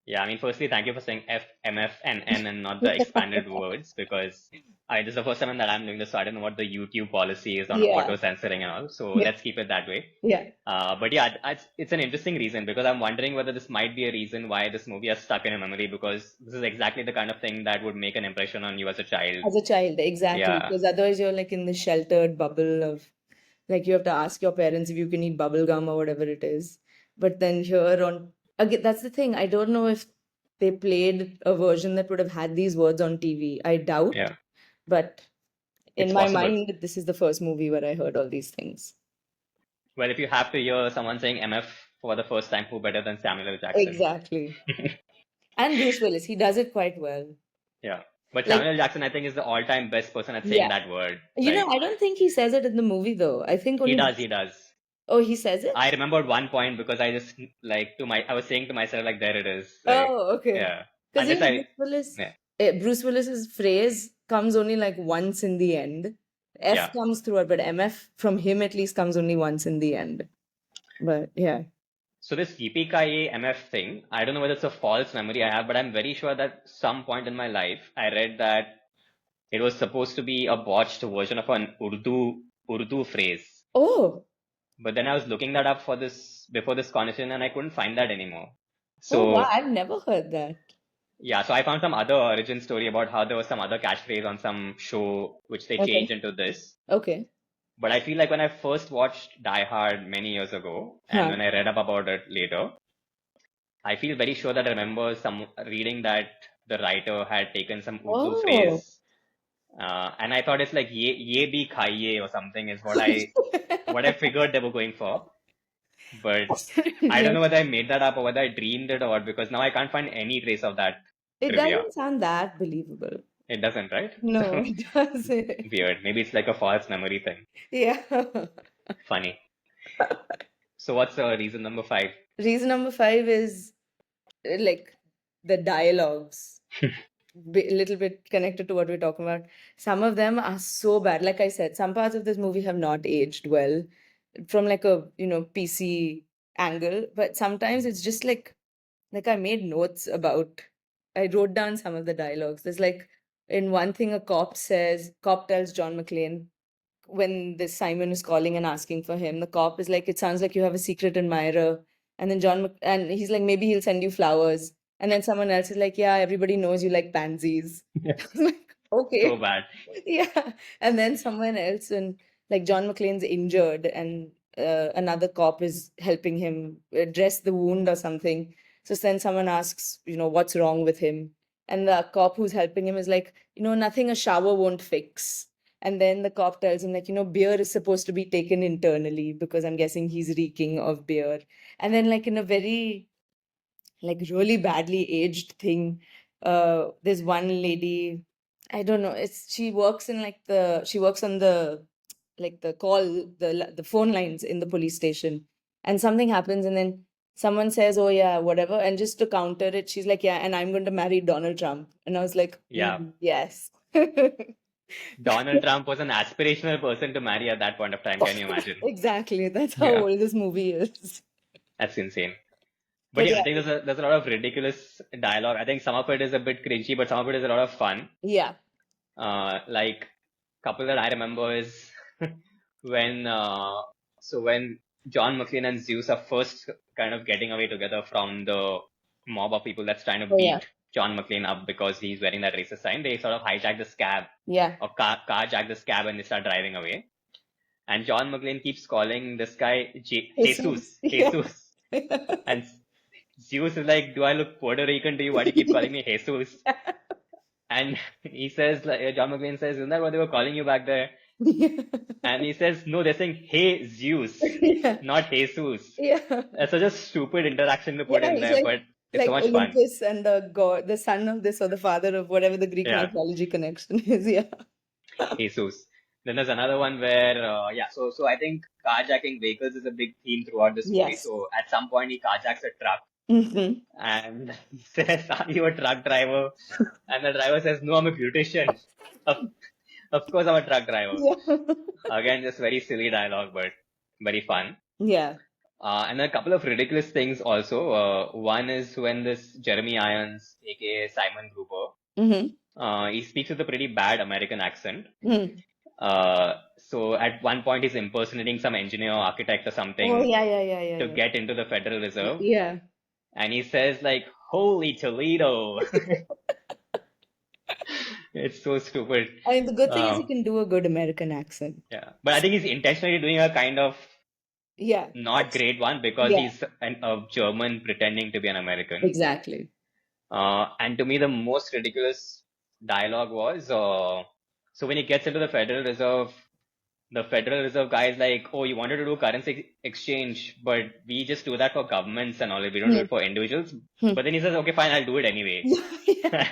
Yeah, I mean, firstly, thank you for saying F, MF, and N and not the expanded words because this is the first time that I'm doing this, so I don't know what the YouTube policy is on Yeah. auto censoring and all. So Yeah. let's keep it that way. Yeah. But yeah, it's an interesting reason because I'm wondering whether this might be a reason why this movie has stuck in your memory because this is exactly the kind of thing that would make an impression on you as a child. As a child, exactly. Yeah, Because otherwise you're like in the sheltered bubble of like you have to ask your parents if you can eat bubble gum or whatever it is. But then here on again, that's the thing. I don't know if they played a version that would have had these words on TV. I doubt. yeah, But it's in my possible. mind, this is the first movie where I heard all these things. Well, if you have to hear someone saying MF for the first time, who better than Samuel L. Jackson? Exactly. And Bruce Willis, he does it quite well. Yeah. But Like, Samuel L. Jackson, I think, is the all-time best person at saying yeah. that word. You know, Like, I don't think he says it in the movie though. I think he only. does, he does. Oh, he says it? I remembered one point because I just I was saying to myself like, there it is. Like, Oh, okay. yeah. Because Unless I, yeah, Bruce Willis's phrase comes only like once in the end. F yeah. comes throughout, but MF from him at least comes only once in the end. But yeah. So this yippee MF thing, I don't know whether it's a false memory I have, but I'm very sure that some point in my life I read that it was supposed to be a botched version of an Urdu phrase. Oh, But then I was looking that up for this before this conversation and I couldn't find that anymore. oh wow, So I've never heard that. yeah, so I found some other origin story about how there was some other catchphrase on some show which they Okay. changed into this. Okay. But I feel like when I first watched Die Hard many years ago, and Huh. when I read up about it later, I feel very sure that I remember some reading that the writer had taken some Urdu Oh. phrase, and I thought it's like ye bhi khaiye or something is what I figured they were going for. But I don't Yeah. know whether I made that up or whether I dreamed it or what, because now I can't find any trace of that It trivia. doesn't sound that believable. It doesn't, right? No, So it doesn't. weird. Maybe it's like a false memory thing. Yeah. Funny. So what's reason number five? Reason number 5 is like the dialogues. A little bit connected to what we're talking about. Some of them are so bad. Like I said, some parts of this movie have not aged well from like a, PC angle, but sometimes it's just like I made notes about I wrote down some of the dialogues. There's like in one thing a cop tells John McClane when this Simon is calling and asking for him, the cop is like, it sounds like you have a secret admirer. And then and he's like, maybe he'll send you flowers. And then someone else is like, yeah, everybody knows you like pansies. I'm like, So okay. bad. Yeah. And then someone else, and like John McClane's injured, and another cop is helping him dress the wound or something. So then someone asks, what's wrong with him? And the cop who's helping him is like, nothing a shower won't fix. And then the cop tells him, like, beer is supposed to be taken internally because I'm guessing he's reeking of beer. And then, like, in a very, like, really badly aged thing, there's one lady, I don't know, she works in she works on the phone lines in the police station. And something happens, and then someone says, oh, yeah, whatever. And just to counter it, she's like, yeah, and I'm going to marry Donald Trump. And I was like, Yeah. yes. Donald Trump was an aspirational person to marry at that point of time. Can you imagine? Exactly. That's how Yeah, old this movie is. that's insane. But But yeah, I yeah, think there's a lot of ridiculous dialogue. I think some of it is a bit cringy, but some of it is a lot of fun. yeah. Like couple that I remember is when when John McClane and Zeus are first kind of getting away together from the mob of people that's trying to Oh, yeah. beat John McClane up because he's wearing that racist sign. They sort of hijack this cab Yeah. or carjack this cab and they start driving away. And John McClane keeps calling this guy Jesus, Yeah. Jesus. And Zeus is like, do I look Puerto Rican to you? Why do you keep calling me Jesus? And he says, like, John McClane says, isn't that what they were calling you back there? Yeah. And he says, no, they're saying, hey, Zeus, Yeah. not Jesus. Yeah. That's such a stupid interaction to put Yeah, in he's there, but it's like so much fun. Olympus and the god, the son of this or the father of whatever the Greek Yeah, mythology connection is. Yeah. Jesus. Then there's another one where, so I think carjacking vehicles is a big theme throughout this movie. Yes. So at some point he carjacks a truck Mm-hmm. And he says, "Are you a truck driver?" And the driver says, "No, I'm a beautician." Of, of course, I'm a truck driver. Yeah. Again, just very silly dialogue, but very fun. Yeah. And a couple of ridiculous things also. One is when this Jeremy Irons, aka Simon Gruber, Mm-hmm. he speaks with a pretty bad American accent. Mm. So at one point, he's impersonating some engineer or architect or Oh, something yeah, yeah, yeah, yeah, to yeah. get into the Federal Reserve. Yeah. And he says like, "Holy Toledo." It's so stupid. I mean, the good thing is he Uh, can do a good American accent. yeah. But I think he's intentionally doing a kind of Yeah. not great one because Yeah. he's a German pretending to be an American. Exactly. And to me, the most ridiculous dialogue was, so when he gets into the Federal Reserve, the Federal Reserve guy is like, "Oh, you wanted to do currency exchange, but we just do that for governments and all. We don't do Hmm. it for individuals." Hmm. But then he says, "Okay, fine, I'll do it anyway." Yeah.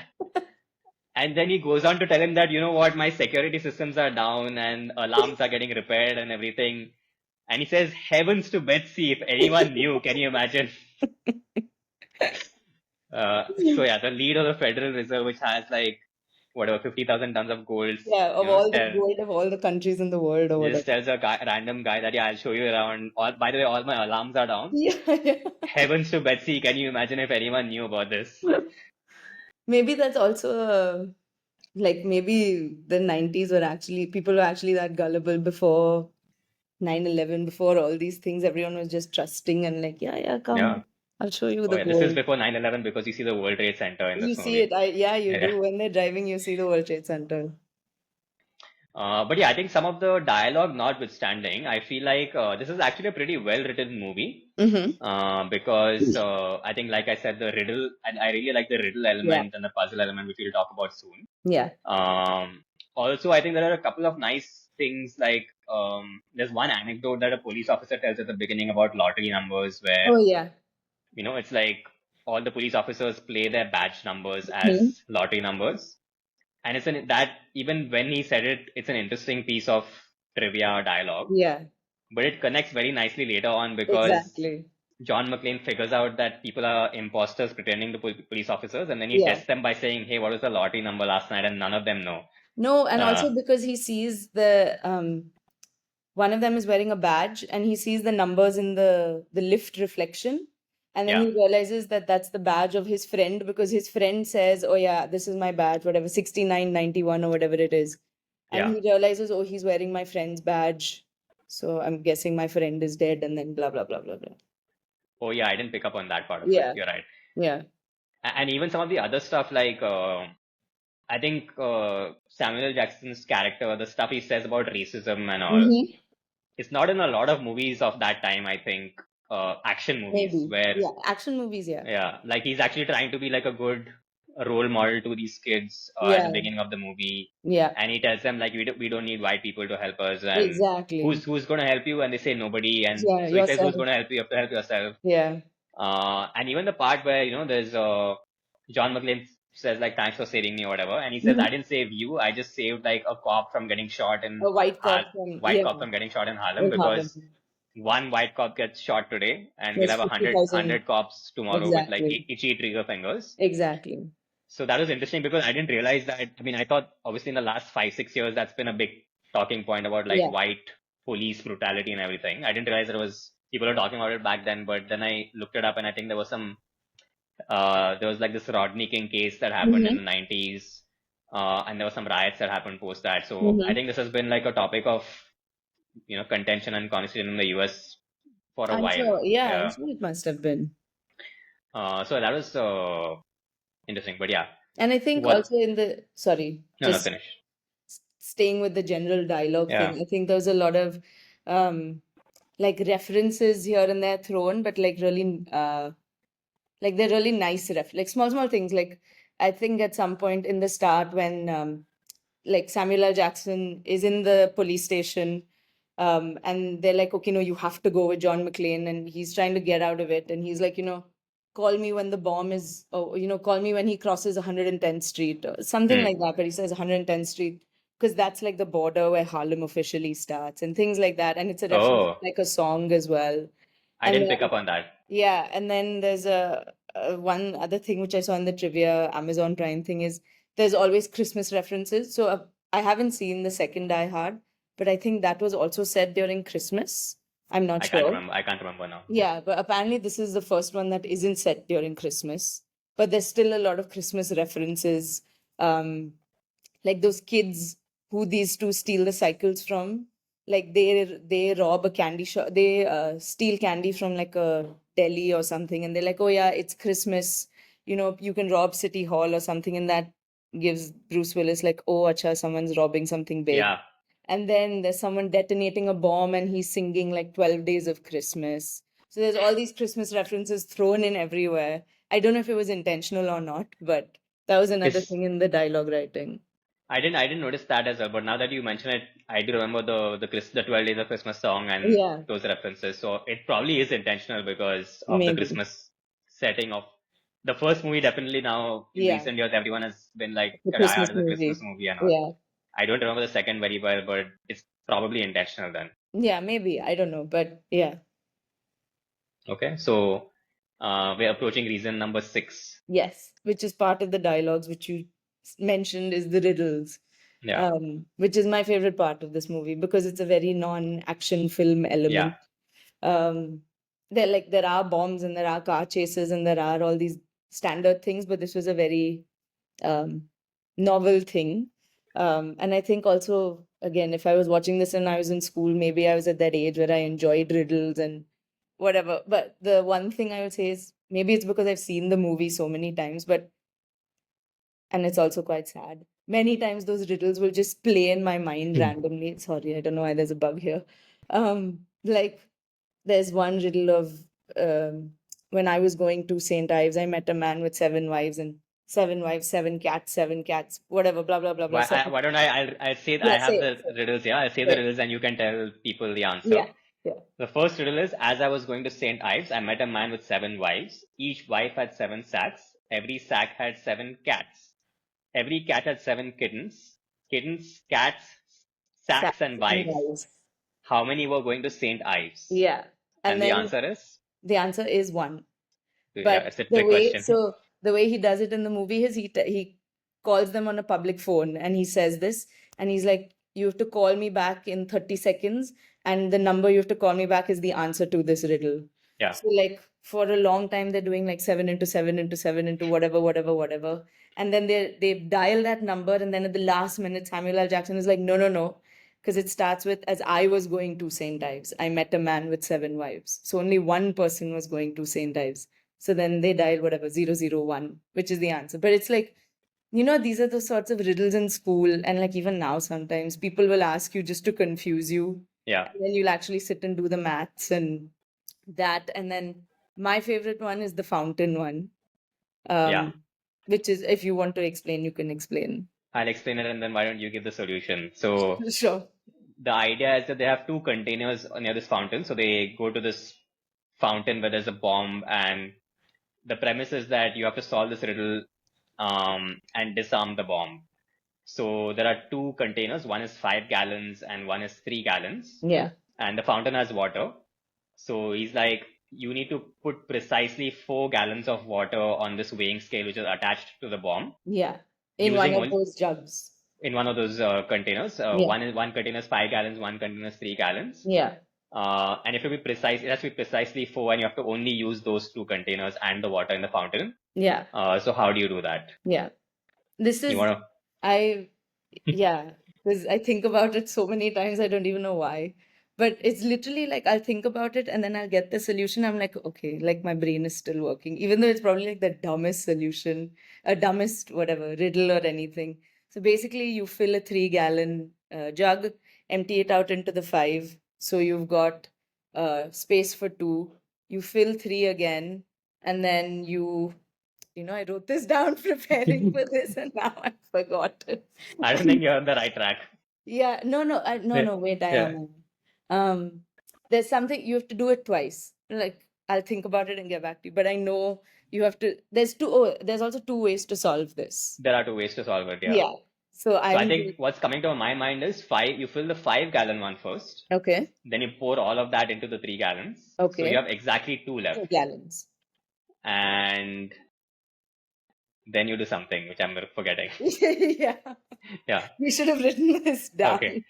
And then he goes on to tell him that, you know what, my security systems are down and alarms are getting repaired and everything. And he says, "Heavens to Betsy, if anyone knew, can you imagine?" So yeah, the lead of the Federal Reserve, which has like whatever 50,000 tons of gold, Yeah, of all the gold of all the countries in the world or just whatever. tells a guy, random guy that, "Yeah, I'll show you around. All, by the way, all my alarms are down. Yeah, yeah. Heavens to Betsy, can you imagine if anyone knew about this?" Maybe that's also like maybe the 90s were actually people were actually that gullible before 9/11, before all these things. Everyone was just trusting and like, yeah, yeah, come, Yeah. I'll show you Oh the yeah, this is gold. before 9/11 because you see the World Trade Center in You this see it. movie. Yeah, you Yeah. do. When they're driving, you see the World Trade Center. But yeah, I think some of the dialogue notwithstanding, I feel like this is actually a pretty well-written movie. Mm-hmm. Because I think, like I said, the riddle, and I really like the riddle Yeah. element and the puzzle element, which we'll talk about soon. Yeah. Also, I think there are a couple of nice things, like there's one anecdote that a police officer tells at the beginning about lottery numbers, where Oh, yeah. it's like all the police officers play their badge numbers Mhm. as lottery numbers, and that even when he said it, it's an interesting piece of trivia or dialogue, Yeah, but it connects very nicely later on because exactly. John McClane figures out that people are imposters pretending to police officers, and then he Yeah. tests them by saying, "Hey, what was the lottery number last night?" And none of them know. No, and Uh, also because he sees the one of them is wearing a badge and he sees the numbers in the lift reflection, and then yeah, he realizes that that's the badge of his friend because his friend says, "Oh yeah, this is my badge, whatever 6991 or whatever it is," and yeah. he realizes, "Oh, he's wearing my friend's badge, so I'm guessing my friend is dead," and then blah blah blah blah blah. Oh, yeah, I didn't pick up on that part of it. Yeah, You're right. yeah. And even some of the other stuff, like I think Samuel L. Jackson's character, the stuff he says about racism and all, Mm-hmm. it's not in a lot of movies of that time. I think action movies Maybe. where, Yeah, action movies. Yeah, yeah, like he's actually trying to be like a good role model to these kids at the yeah, beginning of the movie, yeah. and he tells them like we don't need white people to help us, and Exactly. who's going to help you, and they say nobody, and Yeah, so he says, yourself. who's going to help you? You have to help yourself. Yeah. And even the part where there's John McClane says like, "Thanks for saving me" or whatever, and he says, Mhm. "I didn't save you, I just saved like a cop from getting shot in A white cop from, white yeah, cop from getting shot in Harlem, in Harlem. because one white cop gets shot today, and we'll There's have a hundred 50,000. hundred cops tomorrow with like Exactly. itchy trigger fingers." Exactly. So that was interesting because I didn't realize that. I mean, I thought obviously in the last 5-6 years that's been a big talking point about like Yeah. white police brutality and everything. I didn't realize there was people were talking about it back then, but then I looked it up and I think there was like this Rodney King case that happened in the Mm-hmm. 90s, and there were some riots that happened post that. So I Mm-hmm. think this has been like a topic of contention and conversation in the US for a I'm while. sure. Yeah, I'm Yeah. sure it must have been. So that was interesting. But yeah, And I think what? also in the, sorry, No, no, just finish. staying with the general dialogue Yeah. thing, I think there's a lot of like references here and there thrown, but like they're really nice like small things. Like I think at some point in the start when like Samuel L. Jackson is in the police station, and they're like, okay, no, you have to go with John McClane, and he's trying to get out of it, and he's like, call me when the bomb is, or call me when he crosses 110th Street, or something Hmm. like that. But he says 110th Street because that's like the border where Harlem officially starts, and things like that. And it's a reference to, Oh, like a song as well. I And didn't pick then up on that. yeah, and then there's a one other thing which I saw in the trivia Amazon Prime thing is there's always Christmas references. So I haven't seen the second Die Hard, but I think that was also set during Christmas. I'm not I can't sure. remember. I can't remember now. Yeah, but apparently this is the first one that isn't set during Christmas. But there's still a lot of Christmas references. Um, like those kids who these two steal the cycles from, like they rob a candy shop, they steal candy from like a deli or something, and they're like, oh yeah, it's Christmas, you can rob City Hall or something, and that gives Bruce Willis like, oh acha, someone's robbing something big. Yeah. And then there's someone detonating a bomb and he's singing like 12 days of Christmas. So there's all these Christmas references thrown in everywhere. I don't know if it was intentional or not, but that was another It's thing in the dialogue writing. I didn't notice that as well, but now that you mention it, I do remember the 12 Days of Christmas song and Yeah, those references. So it probably is intentional because of the maybe. Christmas setting of the first movie. Definitely now in Yeah, recent years, everyone has been like, the Die Hard Christmas is a Christmas movie. movie and all. Yeah. I don't remember the second very well, but it's probably intentional then. Yeah, maybe. I don't know, but yeah. Okay, so we're approaching reason number 6. Yes, which is part of the dialogues which you mentioned is the riddles, Yeah, which is my favorite part of this movie because it's a very non-action film yeah. element. Um, there are bombs and there are car chases and there are all these standard things, but this was a very um, novel thing. And I think also, again, if I was watching this and I was in school, maybe I was at that age where I enjoyed riddles and whatever. But the one thing I would say is maybe it's because I've seen the movie so many times, and it's also quite sad. Many times those riddles will just play in my mind randomly. Sorry, I don't know why there's a bug here. Like there's one riddle of when I was going to St. Ives, I met a man with 7 wives and 7 wives, 7 cats, whatever, blah blah blah blah. Seven. Why don't I'll say that Yeah, I have say it. the riddles. Yeah, I'll say the Say it. riddles and you can tell people the answer. Yeah, yeah, The first riddle is, as I was going to St. Ives, I met a man with 7 wives. Each wife had 7 sacks. Every sack had 7 cats. Every cat had 7 kittens. Kittens, cats, sacks, and Sacks and wives. wives. How many were going to St. Ives? Yeah, and And the then answer is, the answer is one. yeah, But it's a trick question. the way he does it in the movie is he calls them on a public phone and he says this and he's like, you have to call me back in 30 seconds and the number you have to call me back is the answer to this riddle. Yeah, So like for a long time they're doing like 7 into 7 into 7 into whatever whatever whatever, and then they dial that number and then at the last minute Samuel L. Jackson is like, no no no, because it starts with, as I was going to St. Ives, I met a man with 7 wives. So only one person was going to St. Ives. So then they dial whatever 001, which is the answer. But it's like, these are the sorts of riddles in school, and like even now, sometimes people will ask you just to confuse you, yeah, and then you'll actually sit and do the maths and that. And then my favorite one is the fountain one, yeah. um, which is, if you want to explain, you can explain. I'll explain it and then why don't you give the solution? So Sure. the idea is that they have 2 containers near this fountain. So they go to this fountain where there's a bomb, and the premise is that you have to solve this riddle and disarm the bomb. So there are 2 containers. One is 5 gallons and one is 3 gallons. Yeah. And the fountain has water. So he's like, you need to put precisely 4 gallons of water on this weighing scale, which is attached to the bomb, Yeah. In one using of only those jugs. in one of those containers. Yeah. One container is 5 gallons, one container is 3 gallons. Yeah. And if to be precise, it has to be precisely 4, and you have to only use those 2 containers and the water in the fountain. Yeah. So how do you do that? Yeah. This You is, want I, yeah, because I think about it so many times, I don't even know why. But it's literally like I'll think about it and then I'll get the solution. I'm like, okay, like my brain is still working, even though it's probably like the dumbest solution, a dumbest whatever, riddle or anything. So basically, you fill a 3 gallon jug, empty it out into the five. So you've got space for two. You fill three again, and then I wrote this down preparing for this, and now I forgot it. I don't think you're on the right track. Yeah, no, no, no, Yeah. no, wait, I Yeah. am. There's something you have to do it twice. Like, I'll think about it and get back to you, but I know you have to. There's also 2 ways to solve this. There are 2 ways to solve it. Yeah. Yeah. So So I I'm think what's coming to my mind is you fill the 5 gallon one first, okay. then you pour all of that into the 3 gallons. So you Okay. have exactly two 2 left. gallons. And then you do something which I'm forgetting. Yeah. Yeah. We should have written this Okay. down.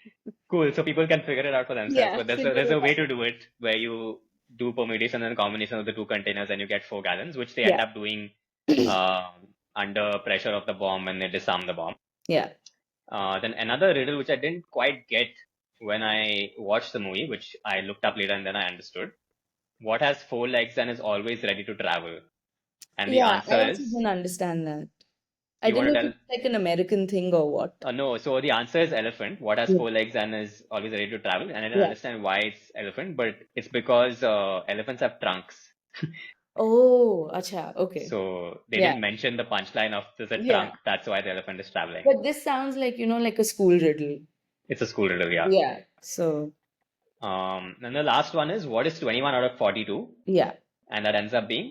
Cool. So people can figure it out for themselves. Yeah, But figure there's a it way out. to do it where you do permutation and combination of the two containers and you get 4 gallons, which they end Yeah. up doing under pressure of the bomb when they disarm the bomb. Yeah. Then another riddle which I didn't quite get when I watched the movie, which I looked up later and then I understood. What has 4 legs and is always ready to travel? And the Yeah, I answer also is, didn't understand that. I you didn't want know to if tell? it's like an American thing or what. No, so the answer is elephant. What has Yeah. 4 legs and is always ready to travel? And I didn't Yeah. understand why it's elephant, but it's because elephants have trunks. Oh, acha. Okay. So they Yeah. didn't mention the punchline of there's a Yeah. trunk. That's why the elephant is traveling. But this sounds like, like a school riddle. It's a school riddle, yeah. Yeah. So, And the last one is what is 21 out of 42? yeah. And that ends up being,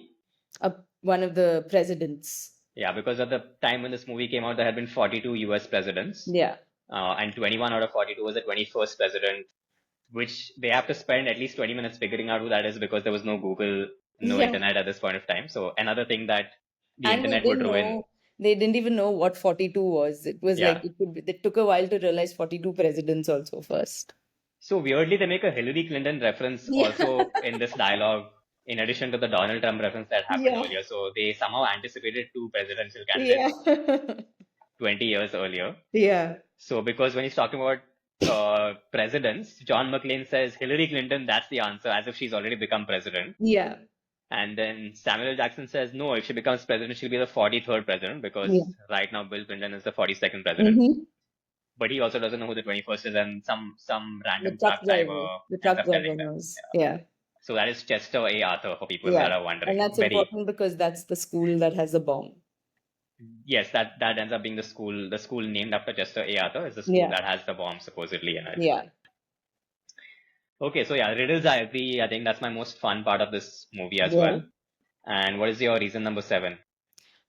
One of the presidents. yeah, because at the time when this movie came out, there had been 42 US presidents. Yeah. And 21 out of 42 was the 21st president, which they have to spend at least 20 minutes figuring out who that is because there was no Google, no Yeah. internet at this point of time. So another thing that the And internet would ruin. they didn't even know what 42 was. It was like, Yeah. it took a while to realize 42 presidents also first. So weirdly, they make a Hillary Clinton reference Yeah. also in this dialogue, in addition to the Donald Trump reference that happened Yeah. earlier. So they somehow anticipated two presidential Yeah. candidates 20 years earlier. Yeah. So because when he's talking about presidents, John McClane says Hillary Clinton, that's the answer, as if she's already become president. Yeah. And then Samuel L. Jackson says, no, if she becomes president, she'll be the 43rd president because Yeah. right now Bill Clinton is the 42nd president. Mm-hmm. But he also doesn't know who the 21st is, and some The random truck truck driver driver. The ends truck up driver telling them. knows. Yeah. So that is Chester A. Arthur for people Yeah. that are And wondering. that's Very, important because that's the school that has the bomb. yes, that ends up being the school. The school named after Chester A. Arthur is the school Yeah. that has the bomb supposedly in it. Yeah. Okay, so yeah, riddles I agree. I think that's my most fun part of this movie as Yeah. well. And what is your reason number 7?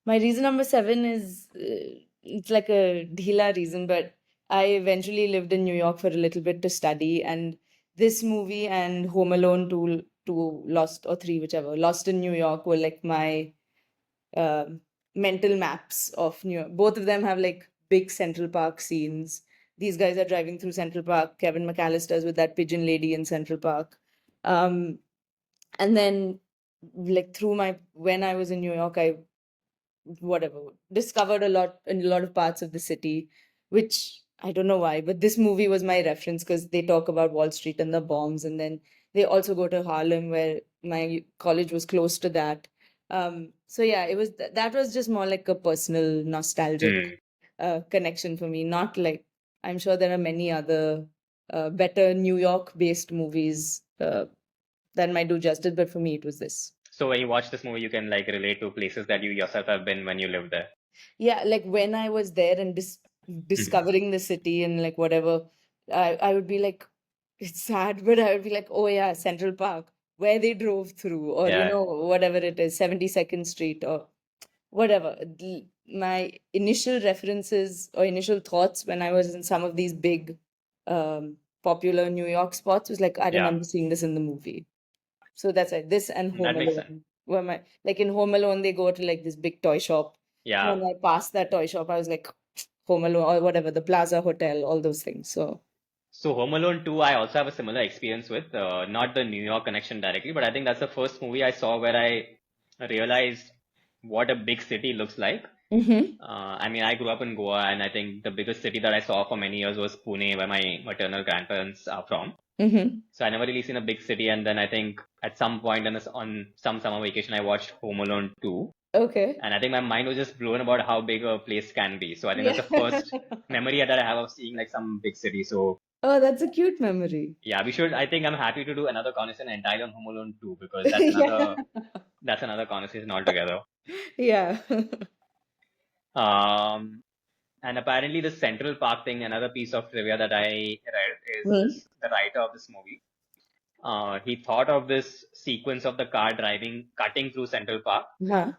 My reason number 7 is it's like a dhila reason, but I eventually lived in New York for a little bit to study, and this movie and Home Alone 2, Lost or 3, whichever, Lost in New York were like my um mental maps of New York. Both of them have like big Central Park scenes. These guys are driving through Central Park. Kevin McAllister's with that pigeon lady in Central Park. Um, and then like through my when I was in New York, I whatever discovered a lot in a lot of parts of the city, which I don't know why, but this movie was my reference because they talk about Wall Street and the bombs, and then they also go to Harlem where my college was close to that. So yeah, it was that was just more like a personal nostalgic connection for me, not like I'm sure there are many other better New York based movies that might do justice, but for me it was this. So when you watch this movie, you can like relate to places that you yourself have been when you lived there. Yeah, like when I was there and discovering the city and like whatever, I would be like, it's sad, but I would be like, oh yeah, Central Park, where they drove through, or Yeah. whatever it is, 72nd Street, or whatever. My initial references or initial thoughts when I was in some of these big, popular New York spots was like, I Yeah. remember seeing this in the movie. So that's it. This and Home That makes sense. Alone. Where like in Home Alone, they go to like this big toy shop. Yeah. When I passed that toy shop, I was like, Home Alone or whatever, the Plaza Hotel, all those things. So Home Alone 2, I also have a similar experience with, not the New York connection directly, but I think that's the first movie I saw where I realized what a big city looks like. I mean, I grew up in Goa, and I think the biggest city that I saw for many years was Pune, where my maternal grandparents are from. So I never really seen a big city, and then I think at some point on some summer vacation, I watched Home Alone 2. Okay. And I think my mind was just blown about how big a place can be. So I think that's the first memory that I have of seeing like some big city. So Oh, that's a cute memory. yeah, we should. I think I'm happy to do another conversation entirely on Home Alone 2 because Yeah. that's another conversation altogether. Yeah. And apparently the Central Park thing, another piece of trivia that I read is the writer of this movie. He thought of this sequence of the car driving, cutting through Central Park Huh.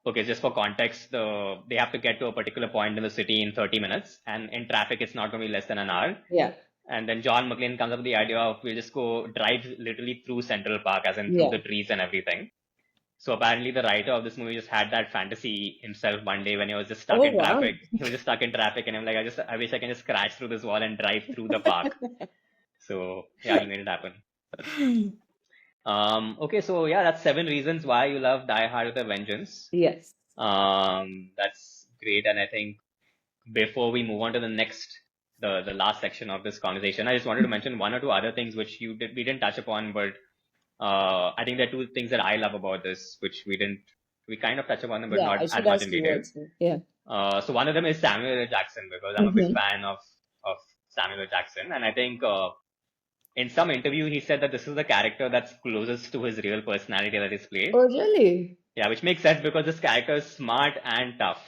okay, just for context, they have to get to a particular point in the city in 30 minutes, and in traffic, it's not going to be less than an hour. Yeah. And then John McClane comes up with the idea of we'll just go drive literally through Central Park, as in through Yeah. the trees and everything. So apparently, the writer of this movie just had that fantasy himself one day when he was just stuck Oh, in wow. traffic. He was just stuck in traffic, and I'm like, I wish I can just crash through this wall and drive through the park. So yeah, he made it happen. Okay, so yeah, that's 7 reasons why you love Die Hard with a Vengeance. Yes. That's great, and I think before we move on to the next, the last section of this conversation, I just wanted to mention one or two other things which we didn't touch upon, but I think there are two things that I love about this, which we kind of touch upon them, but Yeah, not I as should much ask in you detail. also. Yeah. So one of them is Samuel L. Jackson, because I'm a big Mm-hmm. fan of Samuel L. Jackson, and I think in some interview he said that this is the character that's closest to his real personality that he's played. Oh, really? Yeah, which makes sense because this character is smart and tough,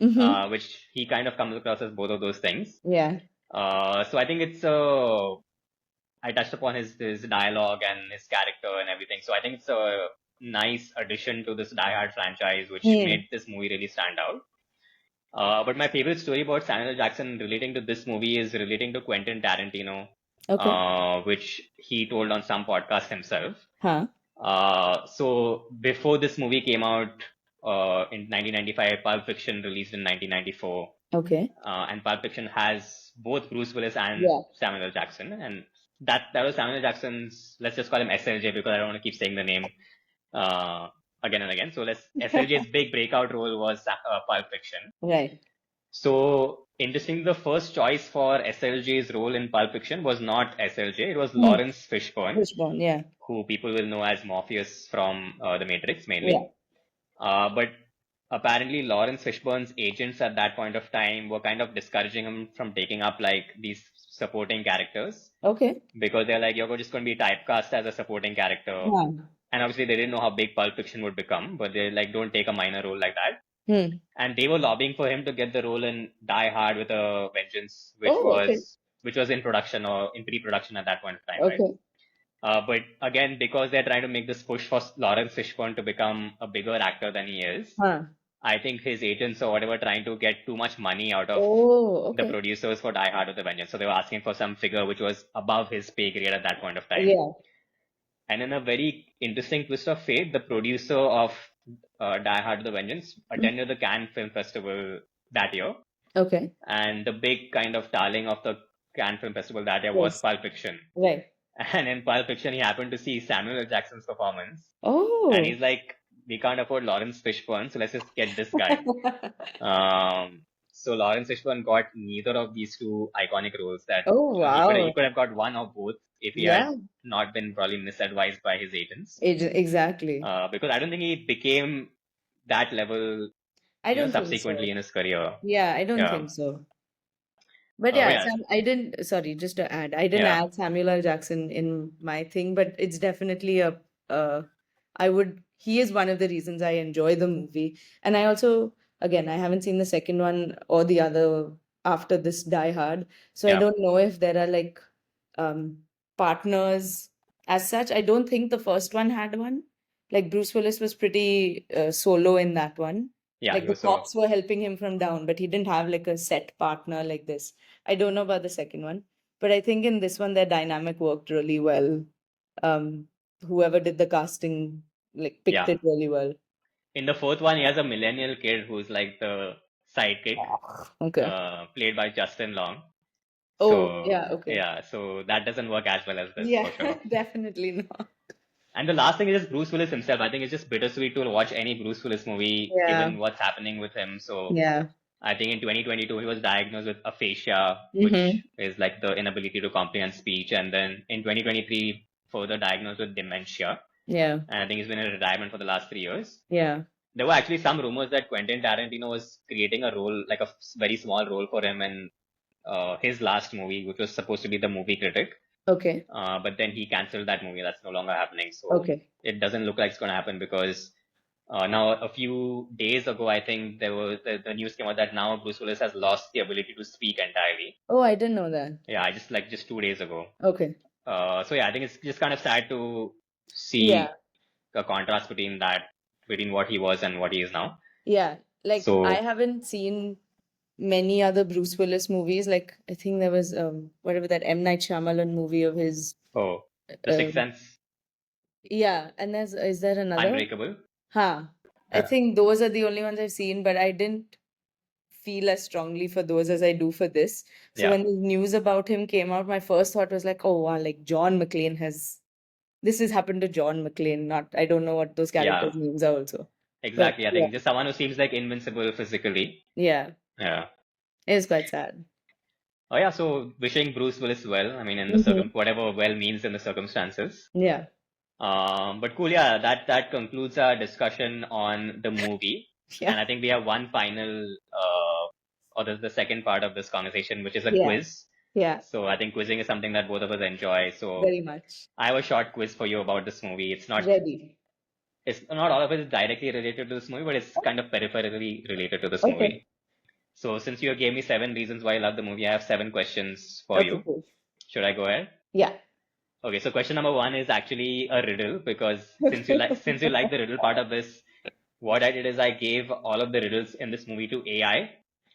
Mm-hmm. which he kind of comes across as both of those things. Yeah. So I think it's I touched upon his dialogue and his character and everything. So I think it's a nice addition to this Die Hard franchise, which Hmm. made this movie really stand out. But my favorite story about Samuel L. Jackson relating to this movie is relating to Quentin Tarantino, Okay. which he told on some podcast himself. Huh. So before this movie came out in 1995, Pulp Fiction released in 1994. Okay. And Pulp Fiction has both Bruce Willis and Yeah. Samuel L. Jackson, and that was Samuel L. Jackson's. Let's just call him SLJ because I don't want to keep saying the name uh, again and again. So SLJ's big breakout role was Pulp Fiction. Right. So interesting, the first choice for SLJ's role in Pulp Fiction was not SLJ; it was Hmm. Lawrence Fishburne, Fishbone. Yeah. who people will know as Morpheus from The Matrix Yeah. mainly. But apparently Lawrence Fishburne's agents at that point of time were kind of discouraging him from taking up like these supporting characters Okay. because they're like, you're just going to be typecast as a supporting character. Huh. And obviously they didn't know how big Pulp Fiction would become, but they're like, don't take a minor role like that. Hmm. And they were lobbying for him to get the role in Die Hard with a Vengeance, Oh, okay. which was in production or in pre-production at that point of time, right? Okay. But again, because they're trying to make this push for Lawrence Fishburne to become a bigger actor than he is, Huh. I think his agents or whatever trying to get too much money out of Oh, the okay. producers for Die Hard with a Vengeance. So they were asking for some figure which was above his pay grade at that point of time. Yeah. And in a very interesting twist of fate, the producer of Die Hard with a Vengeance attended the Cannes Film Festival that year. Okay. And the big kind of darling of the Cannes Film Festival that year was Yes. Pulp Fiction. Right. And in Pulp Fiction, he happened to see Samuel L. Jackson's performance. Oh. And he's like, we can't afford Lawrence Fishburne, so let's just get this guy. So Lawrence Fishburne got neither of these two iconic roles that Oh, he wow. could have got one or both if he Yeah. had not been probably misadvised by his agents. Exactly. Because I don't think he became that level I don't think subsequently so. in his career. Yeah, I don't Yeah. think so. But Oh, yeah, yeah. I didn't, sorry, just to add, I didn't Yeah. add Samuel L. Jackson in my thing, but it's definitely he is one of the reasons I enjoy the movie. And I also, again, I haven't seen the second one or the other after this Die Hard. So I Yeah. don't know if there are like partners as such. I don't think the first one had one. Like Bruce Willis was pretty solo in that one. Yeah, Like he the was so. cops were helping him from down, but he didn't have like a set partner like this. I don't know about the second one, but I think in this one their dynamic worked really well. Whoever did the casting like picked Yeah. it really well. In the fourth one, he has a millennial kid who's like the sidekick, Okay. played by Justin Long. Oh, So yeah, okay. yeah, so that doesn't work as well as this Yeah, for sure. definitely not. And the last thing is just Bruce Willis himself. I think it's just bittersweet to watch any Bruce Willis movie Yeah. given what's happening with him. So Yeah. I think in 2022 he was diagnosed with aphasia, Mhm. which is like the inability to comprehend speech, and then in 2023 further diagnosed with dementia. Yeah. And I think he's been in retirement for the last 3 years. Yeah. There were actually some rumors that Quentin Tarantino was creating a role, like a very small role for him in his last movie, which was supposed to be The Movie Critic. Okay. But then he canceled that movie. That's no longer happening. So Okay. it doesn't look like it's going to happen because now a few days ago, I think there was the news came out that now Bruce Willis has lost the ability to speak entirely. Oh, I didn't know that. Yeah, I just 2 days ago. Okay. So yeah, I think it's just kind of sad to see Yeah. a contrast between what he was and what he is now. Yeah, like I So, haven't seen many other Bruce Willis movies. Like I think there was whatever that M. Night Shyamalan movie of his. oh, The Sixth Um, Sense, yeah, and there's is there another? Unbreakable. Huh. I Yeah, think those are the only ones I've seen, but I didn't feel as strongly for those as I do for this. So yeah, when the news about him came out, my first thought was like, oh wow, like John McClane has this has happened to John McClane. Not I don't know what those yeah, characters' names are also. But exactly. I yeah, think just someone who seems like invincible physically. yeah, Yeah. it was quite sad. Oh yeah, so wishing Bruce Willis well. I mean, in the Hmm. whatever well means in the circumstances. Yeah. But cool, yeah, that concludes our discussion on the movie. Yeah. And I think we have one final, or the second part of this conversation, which is a Yeah. quiz. Yeah. So I think quizzing is something that both of us enjoy. So Very much. I have a short quiz for you about this movie. Ready. It's not all of it is directly related to this movie, but it's kind of peripherally related to this Okay. movie. So since you gave me 7 reasons why I love the movie, I have 7 questions for Okay, you. cool. Should I go ahead? Yeah. Okay, so question number one is actually a riddle because since you like the riddle part of this, what I did is I gave all of the riddles in this movie to AI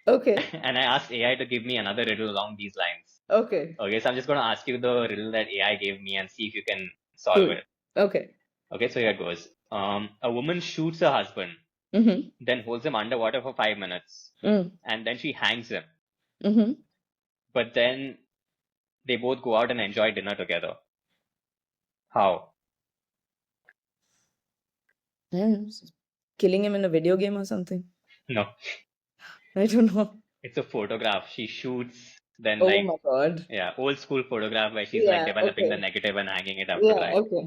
Okay. and I asked AI to give me another riddle along these lines. Okay. Okay, so I'm just going to ask you the riddle that AI gave me and see if you can solve Cool. it. Okay. Okay, so here it goes. A woman shoots her husband, Mm-hmm. then holds him underwater for 5 minutes, Mm. and then she hangs him. Mm-hmm. But then they both go out and enjoy dinner together. How? Killing him in a video game or something. No, I don't know. it's a photograph. She shoots, then Oh like my God. yeah, old school photograph where she's like Yeah. developing the Okay. negative and hanging it up to Yeah. dry. Okay.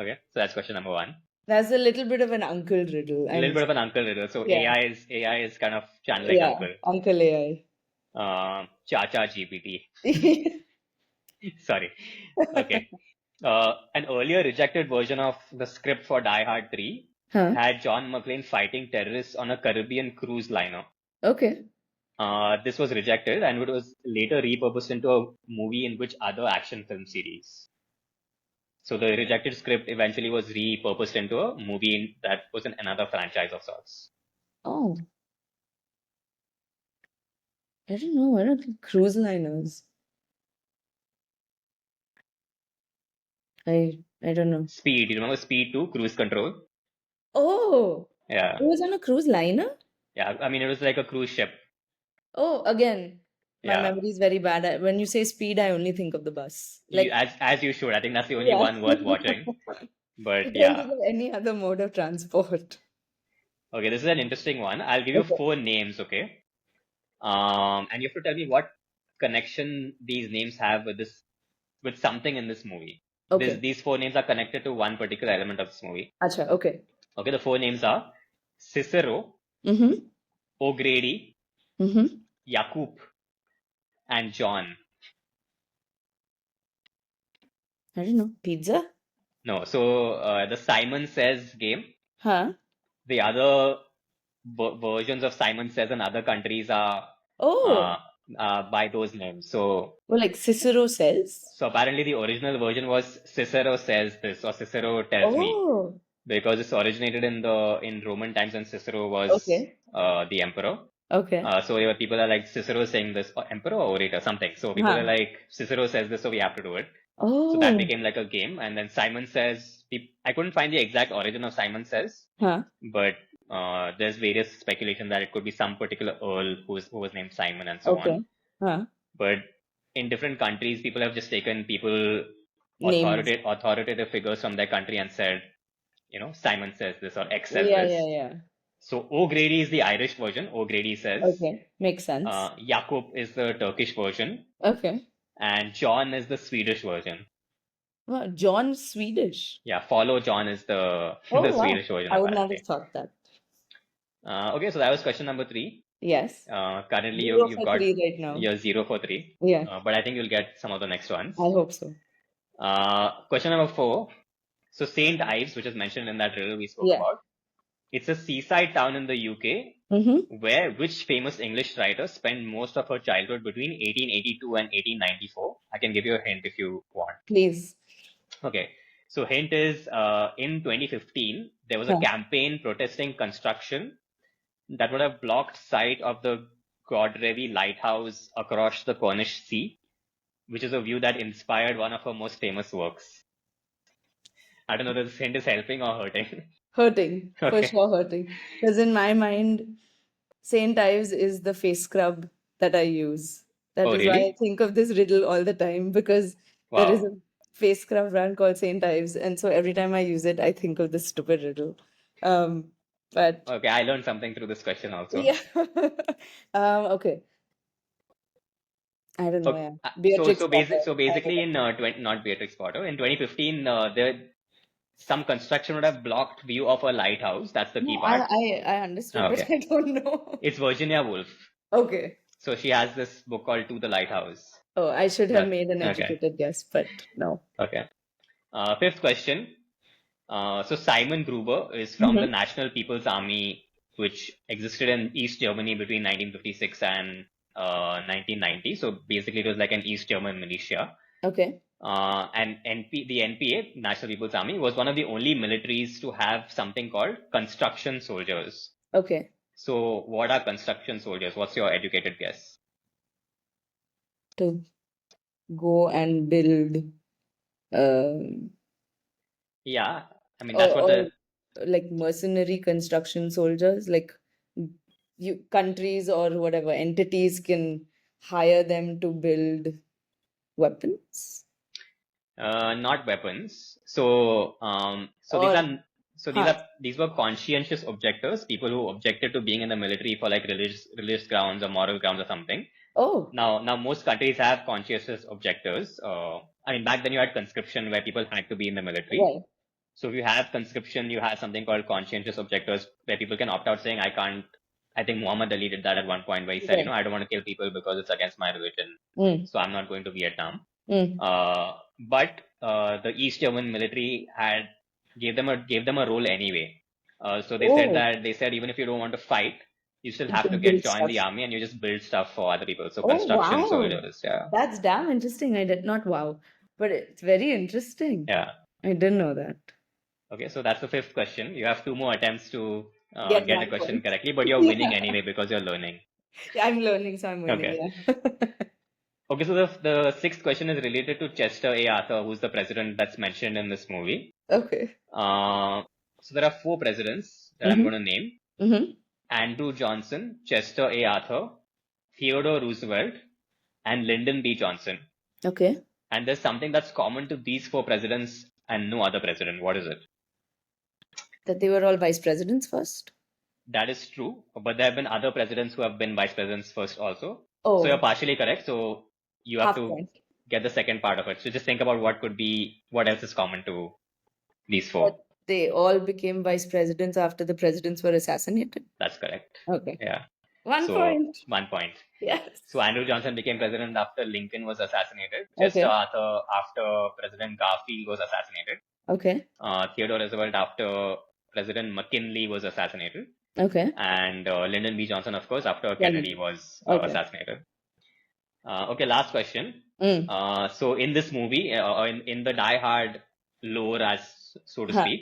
Okay, so that's question number one. That's a little bit of an uncle riddle. A little bit of an uncle riddle. So Yeah. AI is kind of channeling Yeah. uncle. Uncle AI. Chacha GPT. Sorry. Okay. An earlier rejected version of the script for Die Hard 3 Huh. had John McClane fighting terrorists on a Caribbean cruise liner. Okay. This was rejected and it was later repurposed into a movie in which other action film series. So the rejected script eventually was repurposed into a movie that was in another franchise of sorts. Oh, I don't know. What are cruise liners? I don't know. Speed, you remember Speed 2, Cruise Control? Oh, Yeah, it was on a cruise liner? yeah. I mean, it was like a cruise ship. Oh, again, my Yeah, memory is very bad. When you say speed, I only think of the bus. you, Like, as you should. I think that's the only yeah. one worth watching. I But can't yeah, think of any other mode of transport. okay. This is an interesting one. I'll give you Okay. 4 names, okay? And you have to tell me what connection these names have with something in this movie. Okay. These 4 names are connected to one particular element of this movie. Acha, okay. Okay, the 4 names are Cicero, Mm-hmm. O'Grady, Mm-hmm. Yakub, and John. I don't know. Pizza? No, so the Simon Says game. Huh? The other versions of Simon Says in other countries are uh, Oh, by those names. So, well, like Cicero says. so apparently the original version was Cicero says this or Cicero tells me Oh, because it's originated in Roman times and Cicero was okay. the emperor. Okay. So yeah, people are like Cicero saying this, or emperor or orator, something. So people are Huh. like Cicero says this, so we have to do it. So that Oh, became like a game. And then Simon Says, I couldn't find the exact origin of Simon Says, huh. but there's various speculation that it could be some particular earl who was named Simon and so Okay. on. Huh. But in different countries, people have just taken people Names. authoritative figures from their country and said, Simon says this or X says Yeah, yeah, this. yeah. So O'Grady is the Irish version. O'Grady says. Okay. Makes sense. Jakub is the Turkish version, Okay. and John is the Swedish version. Wow, John Swedish. Yeah, follow John is the Oh, the wow. Swedish version I would not have apparently. thought that. Okay, so that was question number 3. Yes. Currently Zero you've for got three right now. your 0 for 3, Yeah, but I think you'll get some of the next ones. I hope so. Question number 4. So Saint Ives, which is mentioned in that riddle we spoke Yeah. about, it's a seaside town in the UK Mm-hmm. where which famous English writer spent most of her childhood between 1882 and 1894? I can give you a hint if you want. Please. Okay. So hint is in 2015, there was a Huh. campaign protesting construction that would have blocked sight of the Godrevi lighthouse across the Cornish Sea, which is a view that inspired one of her most famous works. I don't know if this hint is helping or hurting. Hurting, for Okay. sure hurting. Because in my mind, St. Ives is the face scrub that I use. That Oh, is why I really? think of this riddle all the time because there is Wow. a face scrub brand called St. Ives, and so every time I use it, I think of this stupid riddle. Um, but Okay, I learned something through this question also. yeah, okay. I don't know. Okay. Yeah, So Beatrix so basic Potter. so I basically don't in 20, not Beatrix Potter, in 2015 there some construction would have blocked view of a lighthouse. That's the key know. part. I understood, but Okay. I don't know. It's Virginia Woolf. Okay. So she has this book called To the Lighthouse. Oh, I should have That made an okay. educated guess, but no. Okay. Fifth question. So Simon Gruber is from the Hmm. National People's Army, which existed in East Germany between 1956 and 1990. So basically, it was like an East German militia. Okay. And the NPA, National People's Army, was one of the only militaries to have something called construction soldiers. Okay. So what are construction soldiers? What's your educated guess? To go and build, um, Yeah, I mean that's what or the like mercenary construction soldiers, like you countries or whatever entities can hire them to build weapons. not weapons. So Or huh. these were conscientious objectors, people who objected to being in the military for like religious grounds or moral grounds or something. Oh, Now most countries have conscientious objectors. I mean back then you had conscription where people had to be in the military. right. So if you have conscription, you have something called conscientious objectors where people can opt out saying, I can't. I think Muhammad Ali did that at one point where he said, Right. I don't want to kill people because it's against my religion. Mm, So I'm not going to Vietnam. mm. But the East German military had gave them a role anyway. So Oh, they said even if you don't want to fight, you still you have to can get build join stuff. the army and you just build stuff for other people. So Oh, construction wow. soldiers, yeah, That's damn interesting. I did not wow, but it's very interesting. yeah. I didn't know that. Okay, so that's the fifth question. You have two more attempts to Get get a 1 point. question correctly, but you're winning Yeah. anyway because you're learning. Yeah, I'm learning, so I'm winning. Okay. Yeah. Okay, so the sixth question is related to Chester A. Arthur, who's the president that's mentioned in this movie. Okay. Uh, so there are four presidents that I'm Mm-hmm. going to name: Mm-hmm. Andrew Johnson, Chester A. Arthur, Theodore Roosevelt, and Lyndon B. Johnson. Okay. And there's something that's common to these four presidents and no other president. What is it? That they were all vice presidents first. That is true, but there have been other presidents who have been vice presidents first also. So you're Oh, partially correct. So you have half to point. get the second part of it. So just think about what else is common to these That four. they all became vice presidents after the presidents were assassinated. That's correct. Okay. Yeah. 1 point. 1 point. Yes. So Andrew Johnson became president after Lincoln was assassinated. Chester Okay. Arthur after President Garfield was assassinated. Okay. Theodore Roosevelt after President McKinley was assassinated. Okay. And Lyndon B. Johnson, of course, after Kennedy Then was okay. assassinated. Okay, last question. Mm. So in this movie, in the Die Hard lore, as so to Huh. speak,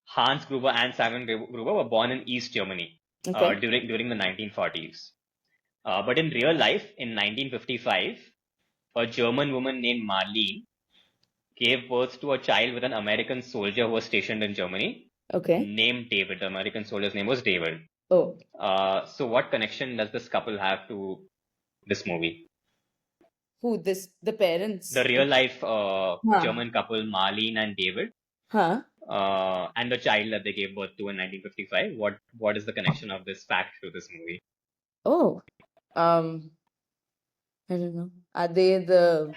Hans Gruber and Simon Gruber were born in East Germany Okay. during the 1940s. But in real life, in 1955, a German woman named Marlene gave birth to a child with an American soldier who was stationed in Germany Okay. named David. The American soldier's name was David. Oh, So what connection does this couple have to this movie? who this? The parents. The real life Huh. German couple, Marlene and David, Huh. and the child that they gave birth to in 1955. What is the connection of this fact to this movie? Oh. Um. I don't know. Are they the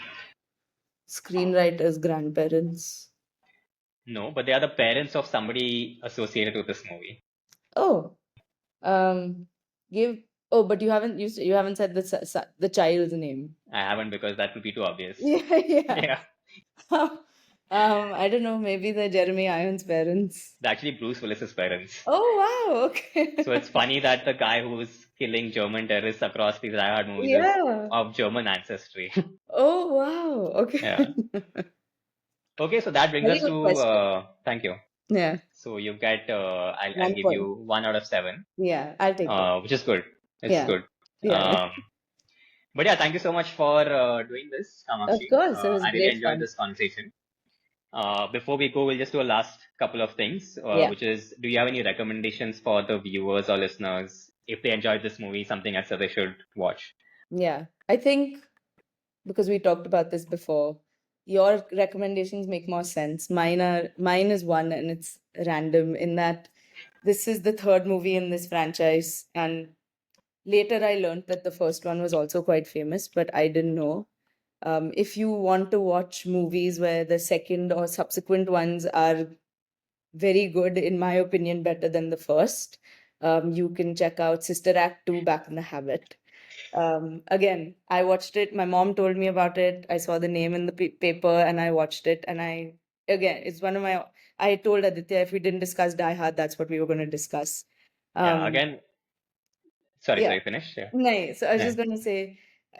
screenwriter's grandparents? No, but they are the parents of somebody associated with this movie. Oh. Um. Give. Oh, but you haven't said the child's name. I haven't because that would be too obvious. Yeah. Yeah. Yeah, I don't know. Maybe the Jeremy Irons parents. they're actually Bruce Willis's parents. Oh wow. Okay. So it's funny that the guy who's killing German terrorists across these Die Hard movies is Yeah. of German ancestry. Oh wow. Okay. Yeah. Okay, so that brings Very us good to question. thank you. Yeah. So you get, I'll One give point. you 1 out of 7, Yeah, I'll take it. which is good. It's Yeah. good. Yeah. Um, but yeah, thank you so much for doing this, Of Kamakshi. course, it was I really great enjoyed fun. this conversation. Before we go, we'll just do a last couple of things, Yeah. which is, do you have any recommendations for the viewers or listeners if they enjoyed this movie, something else that they should watch? Yeah. I think because we talked about this before, your recommendations make more sense. Mine is one and it's random in that this is the third movie in this franchise, and later I learned that the first one was also quite famous, but I didn't know. If you want to watch movies where the second or subsequent ones are very good, in my opinion, better than the first, you can check out Sister Act 2 Back in the Habit. Again, I watched it. My mom told me about it. I saw the name in the paper and I watched it. And again, it's one of my, I told Aditya if we didn't discuss Die Hard, that's what we were going to discuss. Yeah, Um, again, sorry, yeah. sorry, finish. Yeah. Nice. So I was Yeah. just going to say,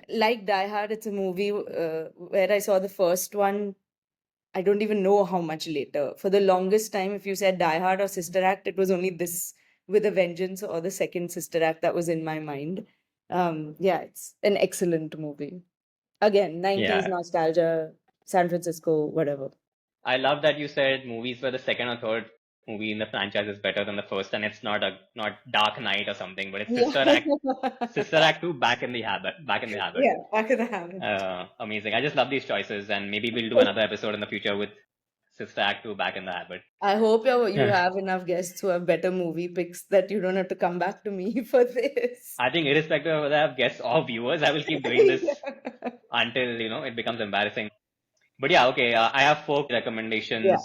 like Die Hard, it's a movie where I saw the first one. I don't even know how much later. For the longest time, if you said Die Hard or Sister Act, it was only this with a Vengeance or the second Sister Act that was in my mind. Yeah, it's an excellent movie. Again, 90s Yeah. nostalgia, San Francisco, whatever. I love that you said movies where the second or third movie in the franchise is better than the first, and it's not Dark Knight or something, but it's Yeah. Sister Act 2, Back in the Habit. Yeah, back of the habit. Amazing. I just love these choices, and maybe we'll do another episode in the future with Sister Act 2, Back in the Habit. I hope you have enough guests who have better movie picks that you don't have to come back to me for this. I think irrespective of whether I have guests or viewers, I will keep doing Yeah. this until, it becomes embarrassing. But yeah, okay. I have four Yeah. recommendations.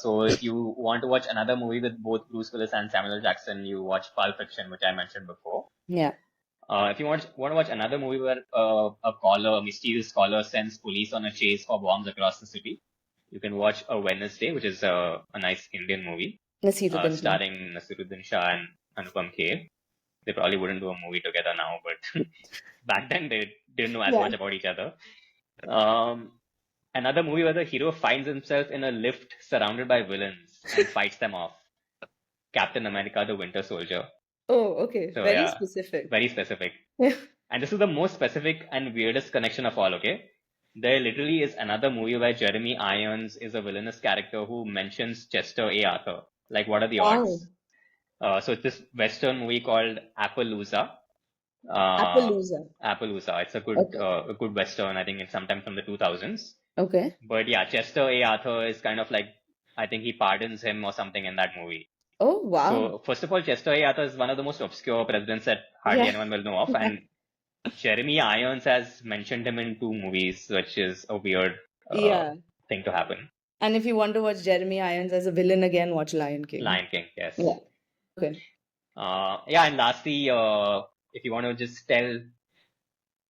So if you want to watch another movie with both Bruce Willis and Samuel L. Jackson, you watch Pulp Fiction, which I mentioned before. Yeah. If you want to watch another movie where a mysterious caller, sends police on a chase for bombs across the city, you can watch A Wednesday, which is a nice Indian movie Nasiruddin Shah. starring Nasiruddin Shah and Anupam Kher. They probably wouldn't do a movie together now, but back then they didn't know as Yeah. much about each other. Um, Another movie where the hero finds himself in a lift surrounded by villains and fights them off. Captain America: The Winter Soldier. Oh, okay. So Very yeah, specific. very specific. And this is the most specific and weirdest connection of all, okay? There literally is another movie where Jeremy Irons is a villainous character who mentions Chester A. Arthur. Like, what are the Wow. odds? So it's this Western movie called Appaloosa. Uh, Appaloosa. Appaloosa. It's Okay. a good Western. I think it's sometime from the 2000s. Okay. But yeah, Chester A. Arthur is kind of like, I think he pardons him or something in that movie. Oh, wow. So first of all, Chester A. Arthur is one of the most obscure presidents that hardly Yeah. anyone will know of, and Jeremy Irons has mentioned him in two movies, which is a weird Yeah. thing to happen. And if you want to watch Jeremy Irons as a villain again, watch Lion King. Lion King, yes. Yeah. Okay. Yeah, and lastly, if you want to just tell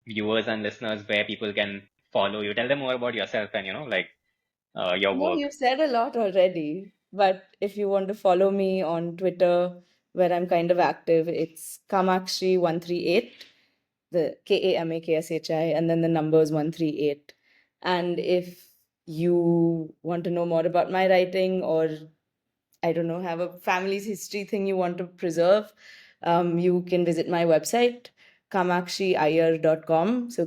viewers and listeners where people can follow you, tell them more about yourself and your No, work. you've said a lot already. But if you want to follow me on Twitter, where I'm kind of active, it's Kamakshi138, the Kamakshi, and then the numbers 138. And if you want to know more about my writing, or I don't know, have a family's history thing you want to preserve, you can visit my website, kamakshiayyar.com. So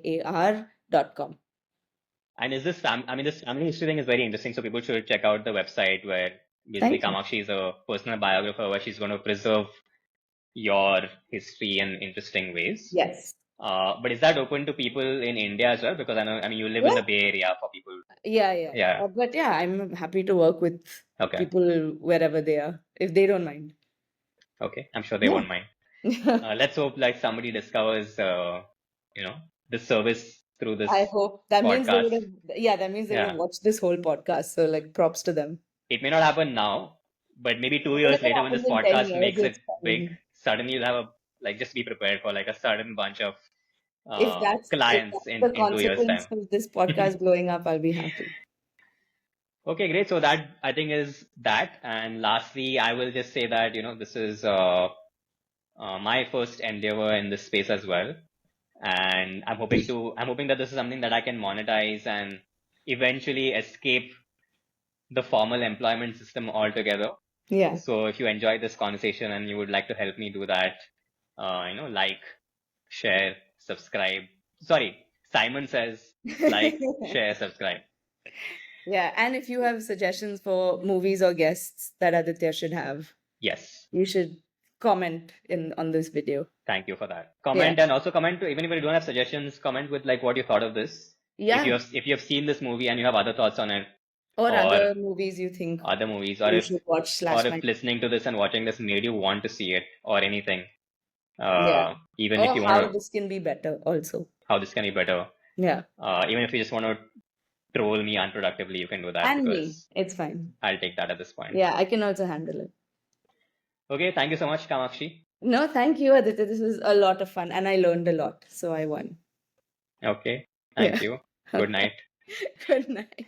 KAMAKSHIAYYAR.com. And is this family history thing is very interesting. So people should check out the website where basically Thank you. Kamakshi is a personal biographer where she's going to preserve your history in interesting ways. Yes. But is that open to people in India as well? Because you live in Yeah. the Bay Area for people. Yeah. Yeah. But yeah, I'm happy to work with Okay. people wherever they are, if they don't mind. Okay. I'm sure they Yeah. won't mind. Let's hope like somebody discovers, this service through this I hope that means they would podcast. have, that means they would have Yeah. watched this whole podcast. So like props to them. It may not happen now, but maybe 2 Even if years it later when this happens in 10 podcast years, makes it's it big, fine. suddenly you'll have just be prepared for like a sudden bunch of If clients that's the in 2 years' consequence time. of this podcast blowing up, I'll be happy. Okay, great. So that I think is that. And lastly, I will just say that, this is my first endeavor in this space as well. And I'm hoping that this is something that I can monetize and eventually escape the formal employment system altogether. Yeah. So if you enjoyed this conversation and you would like to help me do that, like, share, subscribe. Sorry, Simon says like, share, subscribe. Yeah, and if you have suggestions for movies or guests that Aditya should have, Yes. you should comment in on this video. Thank you for that. Yeah. Comment, and also comment to, even if you don't have suggestions, comment with like what you thought of this. Yeah. If you have seen this movie and you have other thoughts on it, Or or other movies you think other movies, you should watch slash or if might. listening to this and watching this made you want to see it or anything, Yeah. even if Or you how want to, this can be better also. how this can be better. Yeah. Even if you just want to troll me unproductively, you can do that, And me. because It's fine. I'll take that at this point. Yeah, I can also handle it. Okay, thank you so much, Kamakshi. No, thank you, Aditya. This was a lot of fun and I learned a lot. So I won. Okay, thank Yeah. you. Good night. Good night.